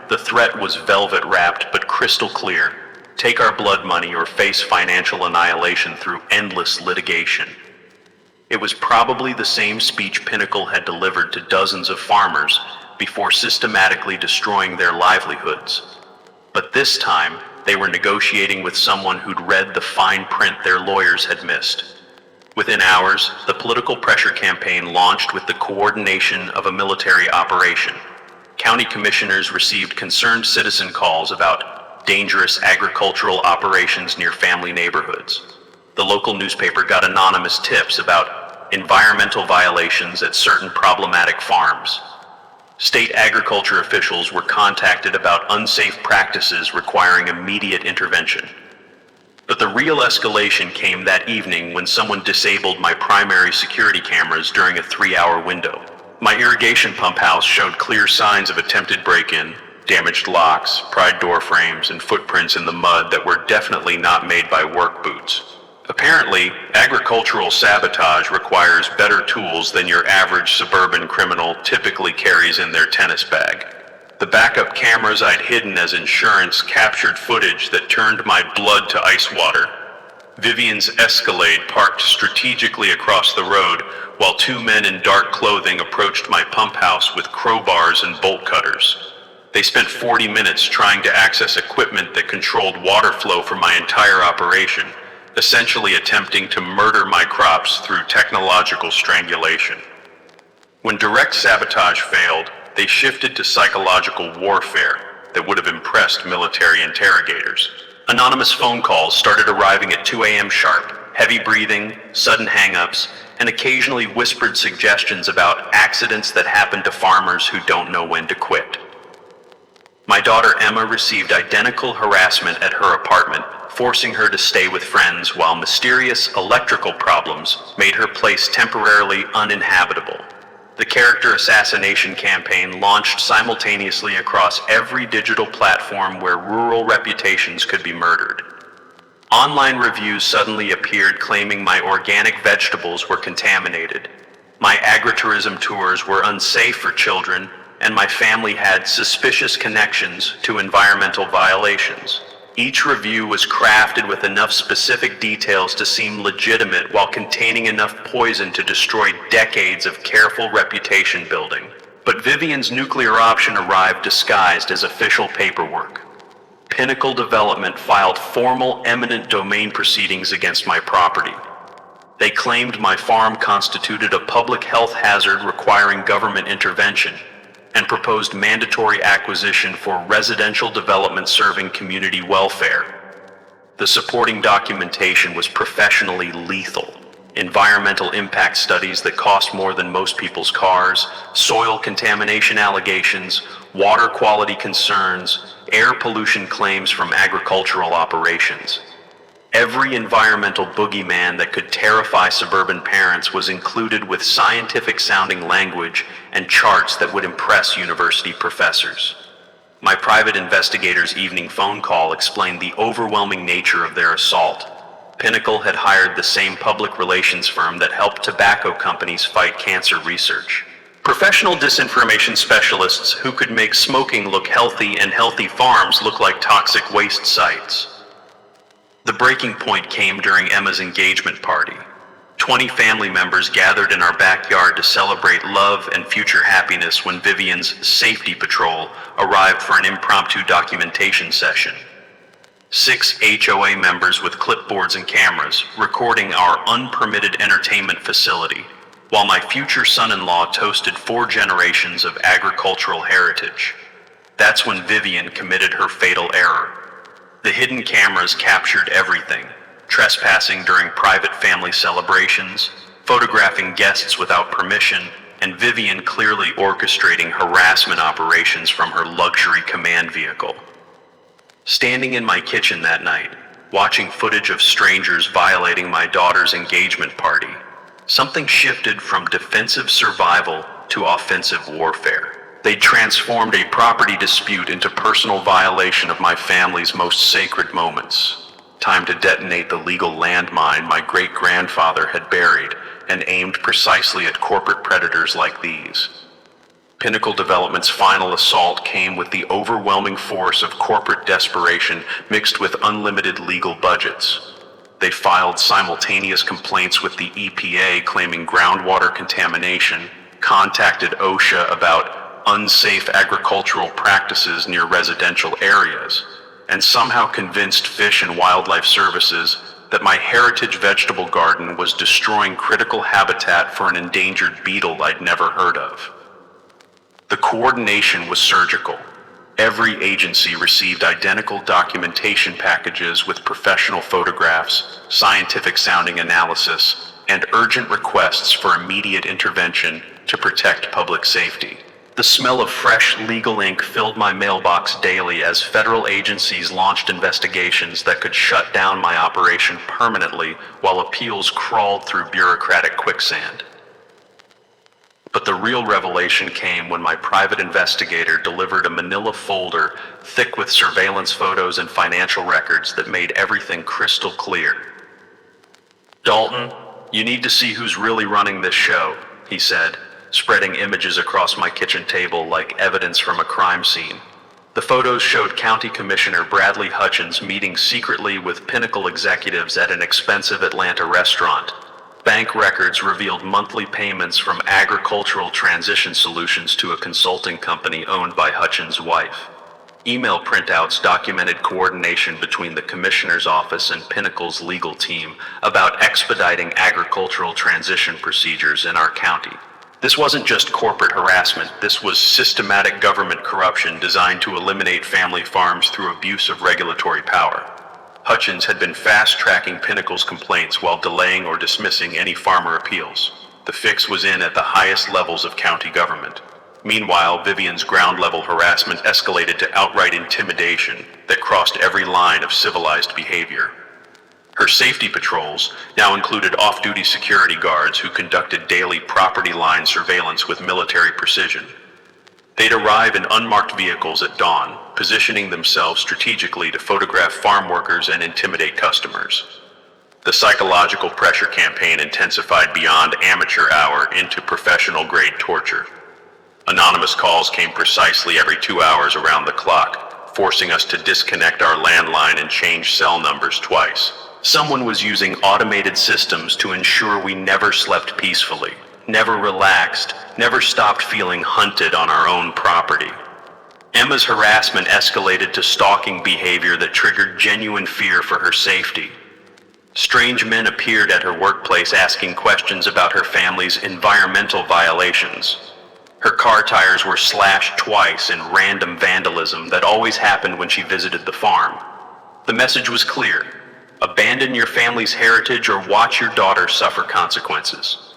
the threat was velvet-wrapped but crystal clear. Take our blood money or face financial annihilation through endless litigation. It was probably the same speech Pinnacle had delivered to dozens of farmers before systematically destroying their livelihoods. But this time, they were negotiating with someone who'd read the fine print their lawyers had missed. Within hours, the political pressure campaign launched with the coordination of a military operation. County commissioners received concerned citizen calls about dangerous agricultural operations near family neighborhoods. The local newspaper got anonymous tips about environmental violations at certain problematic farms. State agriculture officials were contacted about unsafe practices requiring immediate intervention. But the real escalation came that evening when someone disabled my primary security cameras during a 3-hour window. My irrigation pump house showed clear signs of attempted break-in, damaged locks, pried door frames, and footprints in the mud that were definitely not made by work boots. Apparently, agricultural sabotage requires better tools than your average suburban criminal typically carries in their tennis bag. The backup cameras I'd hidden as insurance captured footage that turned my blood to ice water. Vivian's Escalade parked strategically across the road while 2 men in dark clothing approached my pump house with crowbars and bolt cutters. They spent 40 minutes trying to access equipment that controlled water flow for my entire operation, essentially attempting to murder my crops through technological strangulation. When direct sabotage failed, they shifted to psychological warfare that would have impressed military interrogators. Anonymous phone calls started arriving at 2 a.m. sharp, heavy breathing, sudden hang-ups, and occasionally whispered suggestions about accidents that happen to farmers who don't know when to quit. My daughter Emma received identical harassment at her apartment, forcing her to stay with friends while mysterious electrical problems made her place temporarily uninhabitable. The character assassination campaign launched simultaneously across every digital platform where rural reputations could be murdered. Online reviews suddenly appeared claiming my organic vegetables were contaminated, my agritourism tours were unsafe for children, and my family had suspicious connections to environmental violations. Each review was crafted with enough specific details to seem legitimate while containing enough poison to destroy decades of careful reputation building. But Vivian's nuclear option arrived disguised as official paperwork. Pinnacle Development filed formal eminent domain proceedings against my property. They claimed my farm constituted a public health hazard requiring government intervention, and proposed mandatory acquisition for residential development serving community welfare. The supporting documentation was professionally lethal. Environmental impact studies that cost more than most people's cars, soil contamination allegations, water quality concerns, air pollution claims from agricultural operations. Every environmental boogeyman that could terrify suburban parents was included with scientific-sounding language and charts that would impress university professors. My private investigator's evening phone call explained the overwhelming nature of their assault. Pinnacle had hired the same public relations firm that helped tobacco companies fight cancer research. Professional disinformation specialists who could make smoking look healthy and healthy farms look like toxic waste sites. The breaking point came during Emma's engagement party. 20 family members gathered in our backyard to celebrate love and future happiness when Vivian's safety patrol arrived for an impromptu documentation session. 6 HOA members with clipboards and cameras recording our unpermitted entertainment facility, while my future son-in-law toasted 4 generations of agricultural heritage. That's when Vivian committed her fatal error. The hidden cameras captured everything: trespassing during private family celebrations, photographing guests without permission, and Vivian clearly orchestrating harassment operations from her luxury command vehicle. Standing in my kitchen that night, watching footage of strangers violating my daughter's engagement party, something shifted from defensive survival to offensive warfare. They transformed a property dispute into personal violation of my family's most sacred moments. Time to detonate the legal landmine my great-grandfather had buried and aimed precisely at corporate predators like these. Pinnacle Development's final assault came with the overwhelming force of corporate desperation mixed with unlimited legal budgets. They filed simultaneous complaints with the EPA claiming groundwater contamination, contacted OSHA about unsafe agricultural practices near residential areas, and somehow convinced Fish and Wildlife Services that my heritage vegetable garden was destroying critical habitat for an endangered beetle I'd never heard of. The coordination was surgical. Every agency received identical documentation packages with professional photographs, scientific-sounding analysis, and urgent requests for immediate intervention to protect public safety. The smell of fresh legal ink filled my mailbox daily as federal agencies launched investigations that could shut down my operation permanently while appeals crawled through bureaucratic quicksand. But the real revelation came when my private investigator delivered a manila folder thick with surveillance photos and financial records that made everything crystal clear. "Dalton, you need to see who's really running this show," he said, spreading images across my kitchen table like evidence from a crime scene. The photos showed County Commissioner Bradley Hutchins meeting secretly with Pinnacle executives at an expensive Atlanta restaurant. Bank records revealed monthly payments from Agricultural Transition Solutions to a consulting company owned by Hutchins' wife. Email printouts documented coordination between the Commissioner's office and Pinnacle's legal team about expediting agricultural transition procedures in our county. This wasn't just corporate harassment, this was systematic government corruption designed to eliminate family farms through abuse of regulatory power. Hutchins had been fast-tracking Pinnacle's complaints while delaying or dismissing any farmer appeals. The fix was in at the highest levels of county government. Meanwhile, Vivian's ground-level harassment escalated to outright intimidation that crossed every line of civilized behavior. Her safety patrols now included off-duty security guards who conducted daily property line surveillance with military precision. They'd arrive in unmarked vehicles at dawn, positioning themselves strategically to photograph farm workers and intimidate customers. The psychological pressure campaign intensified beyond amateur hour into professional-grade torture. Anonymous calls came precisely every 2 hours around the clock, forcing us to disconnect our landline and change cell numbers twice. Someone was using automated systems to ensure we never slept peacefully, never relaxed, never stopped feeling hunted on our own property. Emma's harassment escalated to stalking behavior that triggered genuine fear for her safety. Strange men appeared at her workplace asking questions about her family's environmental violations. Her car tires were slashed twice in random vandalism that always happened when she visited the farm. The message was clear: abandon your family's heritage or watch your daughter suffer consequences.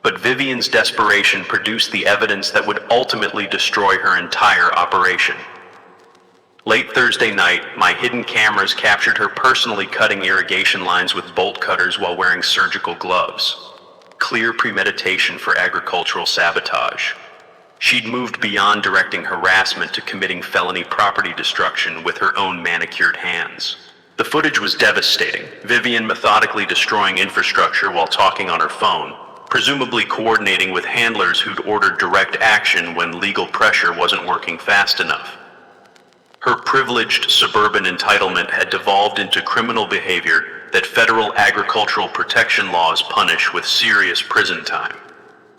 But Vivian's desperation produced the evidence that would ultimately destroy her entire operation. Late Thursday night, my hidden cameras captured her personally cutting irrigation lines with bolt cutters while wearing surgical gloves. Clear premeditation for agricultural sabotage. She'd moved beyond directing harassment to committing felony property destruction with her own manicured hands. The footage was devastating. Vivian methodically destroying infrastructure while talking on her phone, presumably coordinating with handlers who'd ordered direct action when legal pressure wasn't working fast enough. Her privileged suburban entitlement had devolved into criminal behavior that federal agricultural protection laws punish with serious prison time.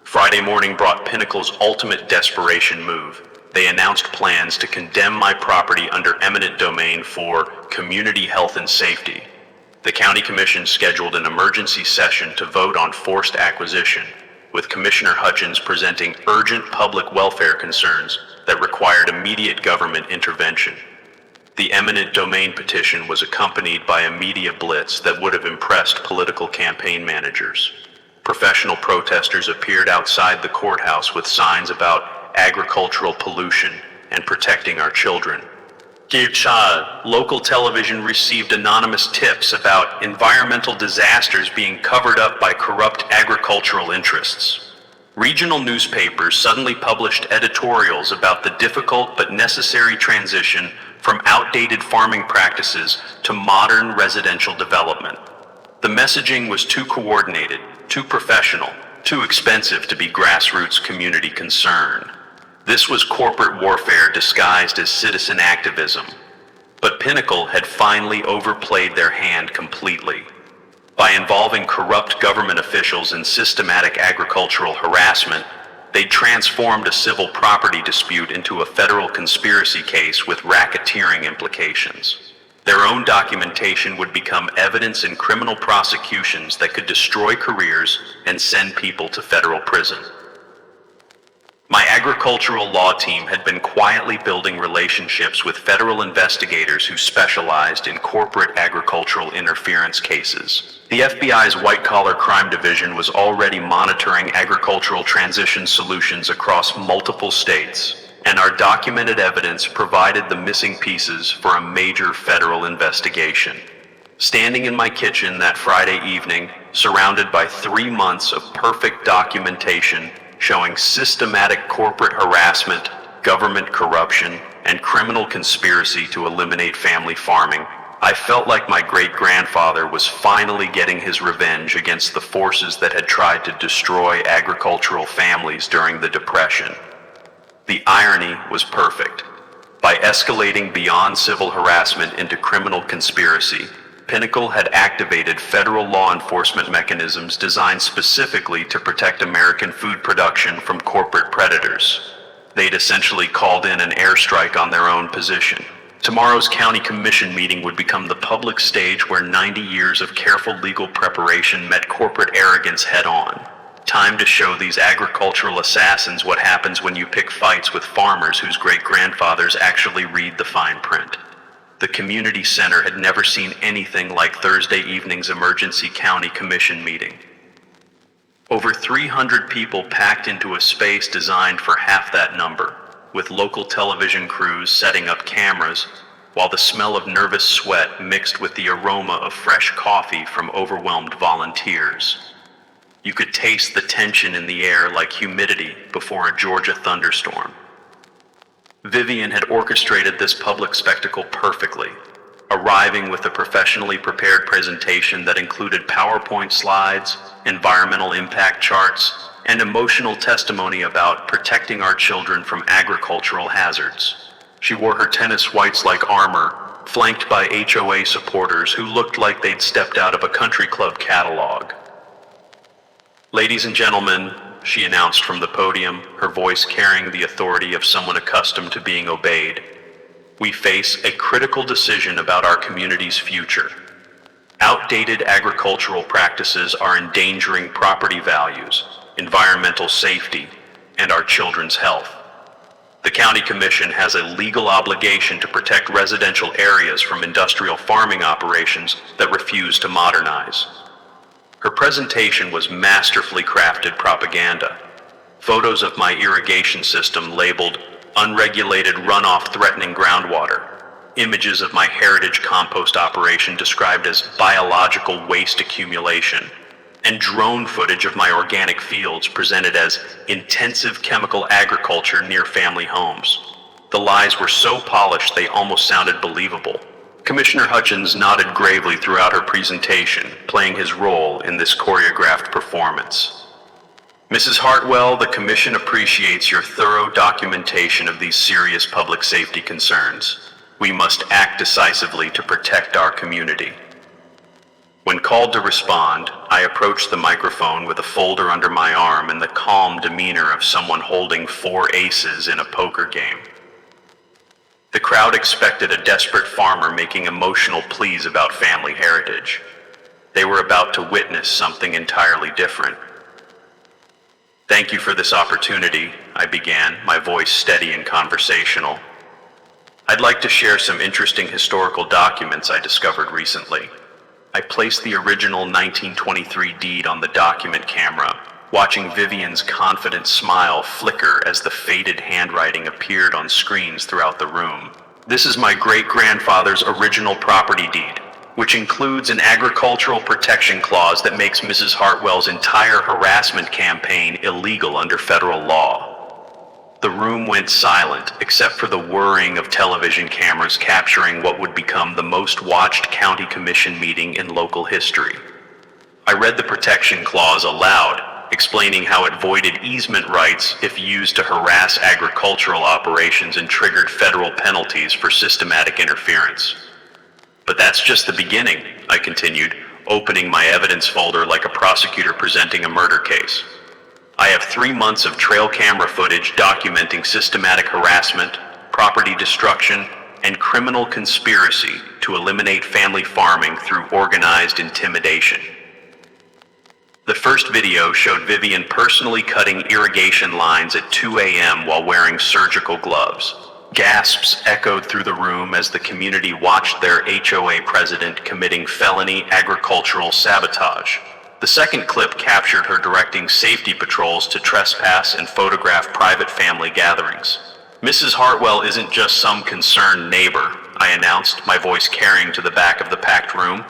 Friday morning brought Pinnacle's ultimate desperation move. They announced plans to condemn my property under eminent domain for community health and safety. The County Commission scheduled an emergency session to vote on forced acquisition, with Commissioner Hutchins presenting urgent public welfare concerns that required immediate government intervention. The eminent domain petition was accompanied by a media blitz that would have impressed political campaign managers. Professional protesters appeared outside the courthouse with signs about agricultural pollution and protecting our children. Dear child, local television received anonymous tips about environmental disasters being covered up by corrupt agricultural interests. Regional newspapers suddenly published editorials about the difficult but necessary transition from outdated farming practices to modern residential development. The messaging was too coordinated, too professional, too expensive to be grassroots community concern. This was corporate warfare disguised as citizen activism. But Pinnacle had finally overplayed their hand completely. By involving corrupt government officials in systematic agricultural harassment, they transformed a civil property dispute into a federal conspiracy case with racketeering implications. Their own documentation would become evidence in criminal prosecutions that could destroy careers and send people to federal prison. My agricultural law team had been quietly building relationships with federal investigators who specialized in corporate agricultural interference cases. The FBI's white-collar crime division was already monitoring agricultural transition solutions across multiple states, and our documented evidence provided the missing pieces for a major federal investigation. Standing in my kitchen that Friday evening, surrounded by 3 months of perfect documentation showing systematic corporate harassment, government corruption, and criminal conspiracy to eliminate family farming, I felt like my great-grandfather was finally getting his revenge against the forces that had tried to destroy agricultural families during the Depression. The irony was perfect. By escalating beyond civil harassment into criminal conspiracy, Pinnacle had activated federal law enforcement mechanisms designed specifically to protect American food production from corporate predators. They'd essentially called in an airstrike on their own position. Tomorrow's county commission meeting would become the public stage where 90 years of careful legal preparation met corporate arrogance head-on. Time to show these agricultural assassins what happens when you pick fights with farmers whose great-grandfathers actually read the fine print. The community center had never seen anything like Thursday evening's emergency county commission meeting. Over 300 people packed into a space designed for half that number, with local television crews setting up cameras, while the smell of nervous sweat mixed with the aroma of fresh coffee from overwhelmed volunteers. You could taste the tension in the air like humidity before a Georgia thunderstorm. Vivian had orchestrated this public spectacle perfectly, arriving with a professionally prepared presentation that included PowerPoint slides, environmental impact charts, and emotional testimony about protecting our children from agricultural hazards. She wore her tennis whites like armor, flanked by HOA supporters who looked like they'd stepped out of a country club catalog. "Ladies and gentlemen," she announced from the podium, her voice carrying the authority of someone accustomed to being obeyed, "we face a critical decision about our community's future. Outdated agricultural practices are endangering property values, environmental safety, and our children's health. The County Commission has a legal obligation to protect residential areas from industrial farming operations that refuse to modernize." Her presentation was masterfully crafted propaganda. Photos of my irrigation system labeled "unregulated runoff threatening groundwater," images of my heritage compost operation described as biological waste accumulation, and drone footage of my organic fields presented as intensive chemical agriculture near family homes. The lies were so polished they almost sounded believable. Commissioner Hutchins nodded gravely throughout her presentation, playing his role in this choreographed performance. "Mrs. Hartwell, the Commission appreciates your thorough documentation of these serious public safety concerns. We must act decisively to protect our community." When called to respond, I approached the microphone with a folder under my arm and the calm demeanor of someone holding 4 aces in a poker game. The crowd expected a desperate farmer making emotional pleas about family heritage. They were about to witness something entirely different. "Thank you for this opportunity," I began, my voice steady and conversational. "I'd like to share some interesting historical documents I discovered recently." I placed the original 1923 deed on the document camera, watching Vivian's confident smile flicker as the faded handwriting appeared on screens throughout the room. "This is my great-grandfather's original property deed, which includes an agricultural protection clause that makes Mrs. Hartwell's entire harassment campaign illegal under federal law." The room went silent, except for the whirring of television cameras capturing what would become the most watched county commission meeting in local history. I read the protection clause aloud, explaining how it voided easement rights if used to harass agricultural operations and triggered federal penalties for systematic interference. "But that's just the beginning," I continued, opening my evidence folder like a prosecutor presenting a murder case. "I have 3 months of trail camera footage documenting systematic harassment, property destruction, and criminal conspiracy to eliminate family farming through organized intimidation. The first video showed Vivian personally cutting irrigation lines at 2 a.m. while wearing surgical gloves. Gasps echoed through the room as the community watched their HOA president committing felony agricultural sabotage. The second clip captured her directing safety patrols to trespass and photograph private family gatherings. "Mrs. Hartwell isn't just some concerned neighbor," I announced, my voice carrying to the back of the packed room.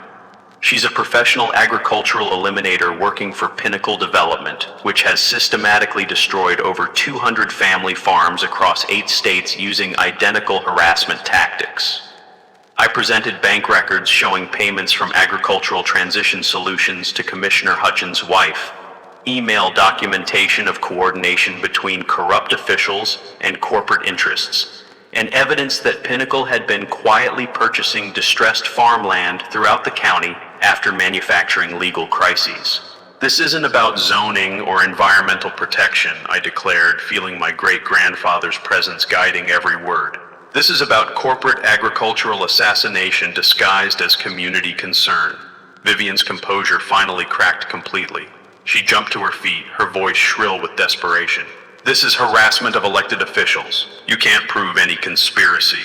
"She's a professional agricultural eliminator working for Pinnacle Development, which has systematically destroyed over 200 family farms across 8 states using identical harassment tactics." I presented bank records showing payments from Agricultural Transition Solutions to Commissioner Hutchins' wife, email documentation of coordination between corrupt officials and corporate interests, and evidence that Pinnacle had been quietly purchasing distressed farmland throughout the county after manufacturing legal crises. "This isn't about zoning or environmental protection," I declared, feeling my great-grandfather's presence guiding every word. "This is about corporate agricultural assassination disguised as community concern." Vivian's composure finally cracked completely. She jumped to her feet, her voice shrill with desperation. "This is harassment of elected officials. You can't prove any conspiracy."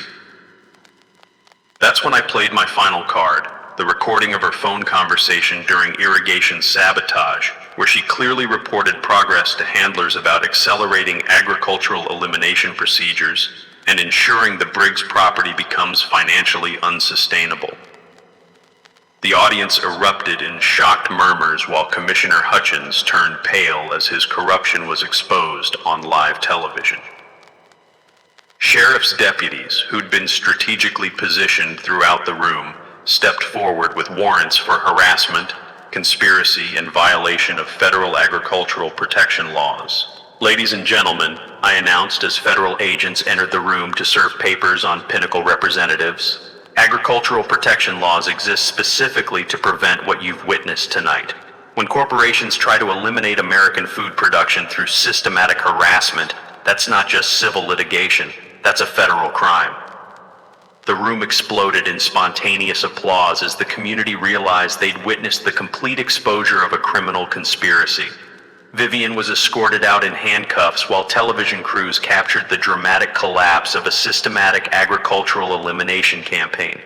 That's when I played my final card, the recording of her phone conversation during irrigation sabotage, where she clearly reported progress to handlers about accelerating agricultural elimination procedures and ensuring the Briggs property becomes financially unsustainable. The audience erupted in shocked murmurs while Commissioner Hutchins turned pale as his corruption was exposed on live television. Sheriff's deputies, who'd been strategically positioned throughout the room, stepped forward with warrants for harassment, conspiracy, and violation of federal agricultural protection laws. "Ladies and gentlemen," I announced as federal agents entered the room to serve papers on Pinnacle representatives, "agricultural protection laws exist specifically to prevent what you've witnessed tonight. When corporations try to eliminate American food production through systematic harassment, that's not just civil litigation, that's a federal crime." The room exploded in spontaneous applause as the community realized they'd witnessed the complete exposure of a criminal conspiracy. Vivian was escorted out in handcuffs while television crews captured the dramatic collapse of a systematic agricultural elimination campaign.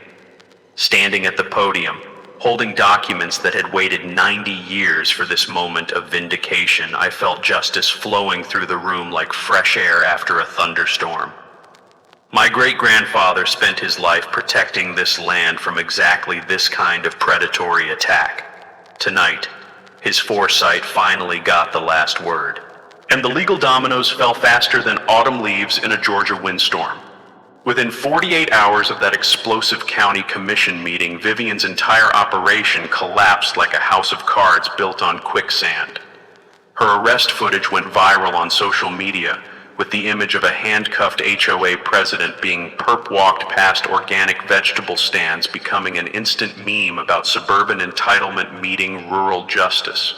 Standing at the podium, holding documents that had waited 90 years for this moment of vindication, I felt justice flowing through the room like fresh air after a thunderstorm. My great-grandfather spent his life protecting this land from exactly this kind of predatory attack. Tonight, his foresight finally got the last word. And the legal dominoes fell faster than autumn leaves in a Georgia windstorm. Within 48 hours of that explosive county commission meeting, Vivian's entire operation collapsed like a house of cards built on quicksand. Her arrest footage went viral on social media, with the image of a handcuffed HOA president being perp-walked past organic vegetable stands becoming an instant meme about suburban entitlement meeting rural justice.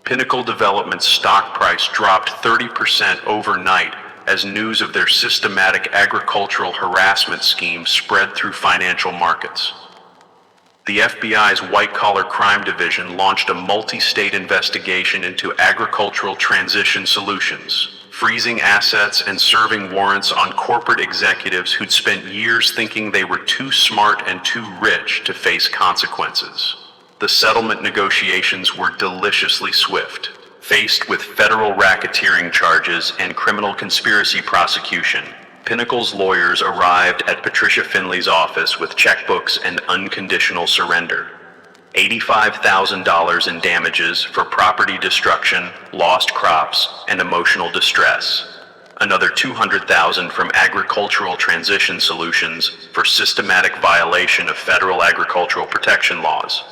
Pinnacle Development's stock price dropped 30% overnight as news of their systematic agricultural harassment scheme spread through financial markets. The FBI's white-collar crime division launched a multi-state investigation into Agricultural Transition Solutions, freezing assets and serving warrants on corporate executives who'd spent years thinking they were too smart and too rich to face consequences. The settlement negotiations were deliciously swift. Faced with federal racketeering charges and criminal conspiracy prosecution, Pinnacle's lawyers arrived at Patricia Finley's office with checkbooks and unconditional surrender. $85,000 in damages for property destruction, lost crops, and emotional distress. Another $200,000 from Agricultural Transition Solutions for systematic violation of federal agricultural protection laws.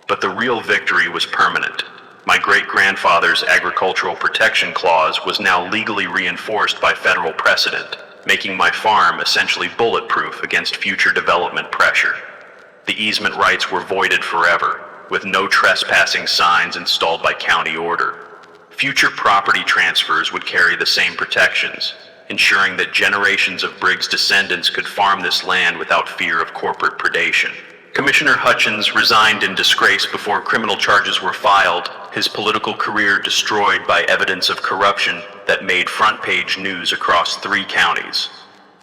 But the real victory was permanent. My great-grandfather's agricultural protection clause was now legally reinforced by federal precedent, making my farm essentially bulletproof against future development pressure. The easement rights were voided forever, with no trespassing signs installed by county order. Future property transfers would carry the same protections, ensuring that generations of Briggs descendants could farm this land without fear of corporate predation. Commissioner Hutchins resigned in disgrace before criminal charges were filed, his political career destroyed by evidence of corruption that made front-page news across 3 counties.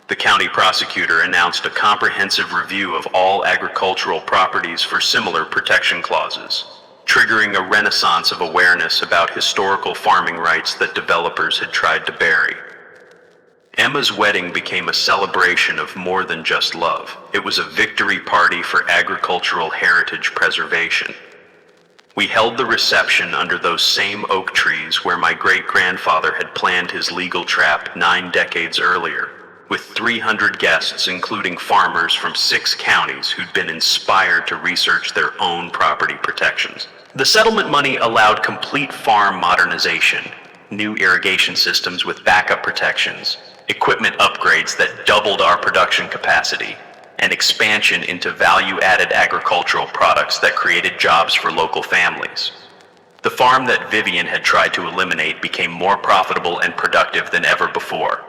The county prosecutor announced a comprehensive review of all agricultural properties for similar protection clauses, triggering a renaissance of awareness about historical farming rights that developers had tried to bury. Emma's wedding became a celebration of more than just love. It was a victory party for agricultural heritage preservation. We held the reception under those same oak trees where my great-grandfather had planned his legal trap 9 decades earlier, with 300 guests, including farmers from 6 counties who'd been inspired to research their own property protections. The settlement money allowed complete farm modernization, new irrigation systems with backup protections, equipment upgrades that doubled our production capacity, and expansion into value-added agricultural products that created jobs for local families. The farm that Vivian had tried to eliminate became more profitable and productive than ever before.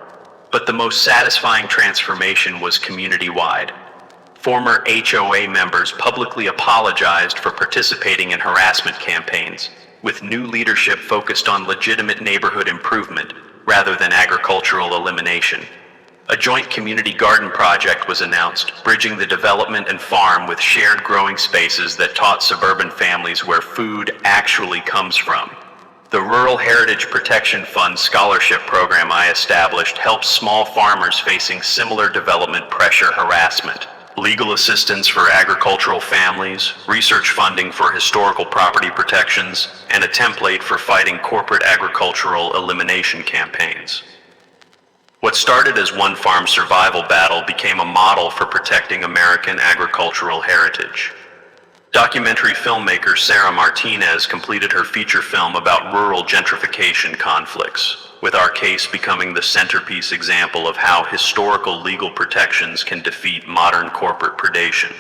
But the most satisfying transformation was community-wide. Former HOA members publicly apologized for participating in harassment campaigns, with new leadership focused on legitimate neighborhood improvement rather than agricultural elimination. A joint community garden project was announced, bridging the development and farm with shared growing spaces that taught suburban families where food actually comes from. The Rural Heritage Protection Fund scholarship program I established helps small farmers facing similar development pressure harassment, legal assistance for agricultural families, research funding for historical property protections, and a template for fighting corporate agricultural elimination campaigns. What started as one farm survival battle became a model for protecting American agricultural heritage. Documentary filmmaker Sarah Martinez completed her feature film about rural gentrification conflicts, with our case becoming the centerpiece example of how historical legal protections can defeat modern corporate predation.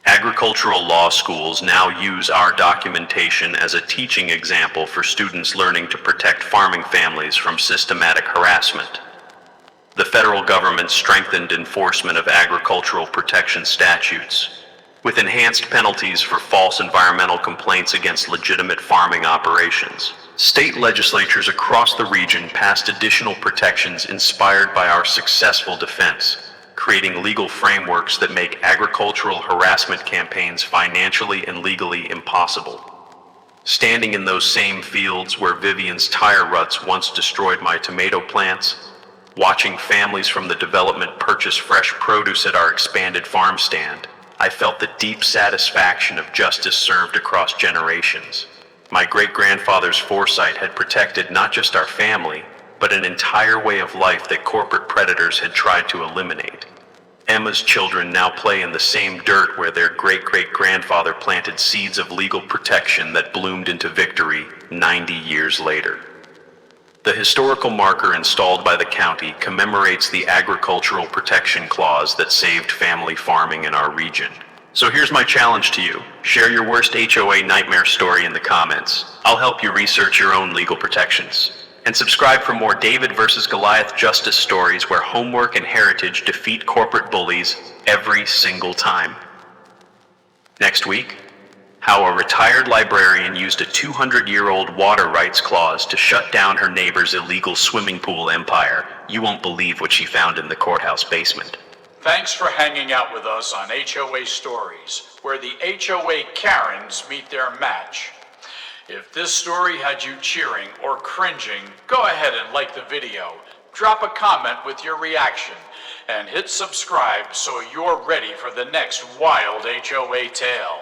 Agricultural law schools now use our documentation as a teaching example for students learning to protect farming families from systematic harassment. The federal government strengthened enforcement of agricultural protection statutes, with enhanced penalties for false environmental complaints against legitimate farming operations. State legislatures across the region passed additional protections inspired by our successful defense, creating legal frameworks that make agricultural harassment campaigns financially and legally impossible. Standing in those same fields where Vivian's tire ruts once destroyed my tomato plants, watching families from the development purchase fresh produce at our expanded farm stand, I felt the deep satisfaction of justice served across generations. My great-grandfather's foresight had protected not just our family, but an entire way of life that corporate predators had tried to eliminate. Emma's children now play in the same dirt where their great-great-grandfather planted seeds of legal protection that bloomed into victory 90 years later. The historical marker installed by the county commemorates the agricultural protection clause that saved family farming in our region. So here's my challenge to you. Share your worst HOA nightmare story in the comments. I'll help you research your own legal protections. And subscribe for more David versus Goliath justice stories where homework and heritage defeat corporate bullies every single time. Next week, how a retired librarian used a 200-year-old water rights clause to shut down her neighbor's illegal swimming pool empire. You won't believe what she found in the courthouse basement. Thanks for hanging out with us on HOA Stories, where the HOA Karens meet their match. If this story had you cheering or cringing, go ahead and like the video, drop a comment with your reaction, and hit subscribe so you're ready for the next wild HOA tale.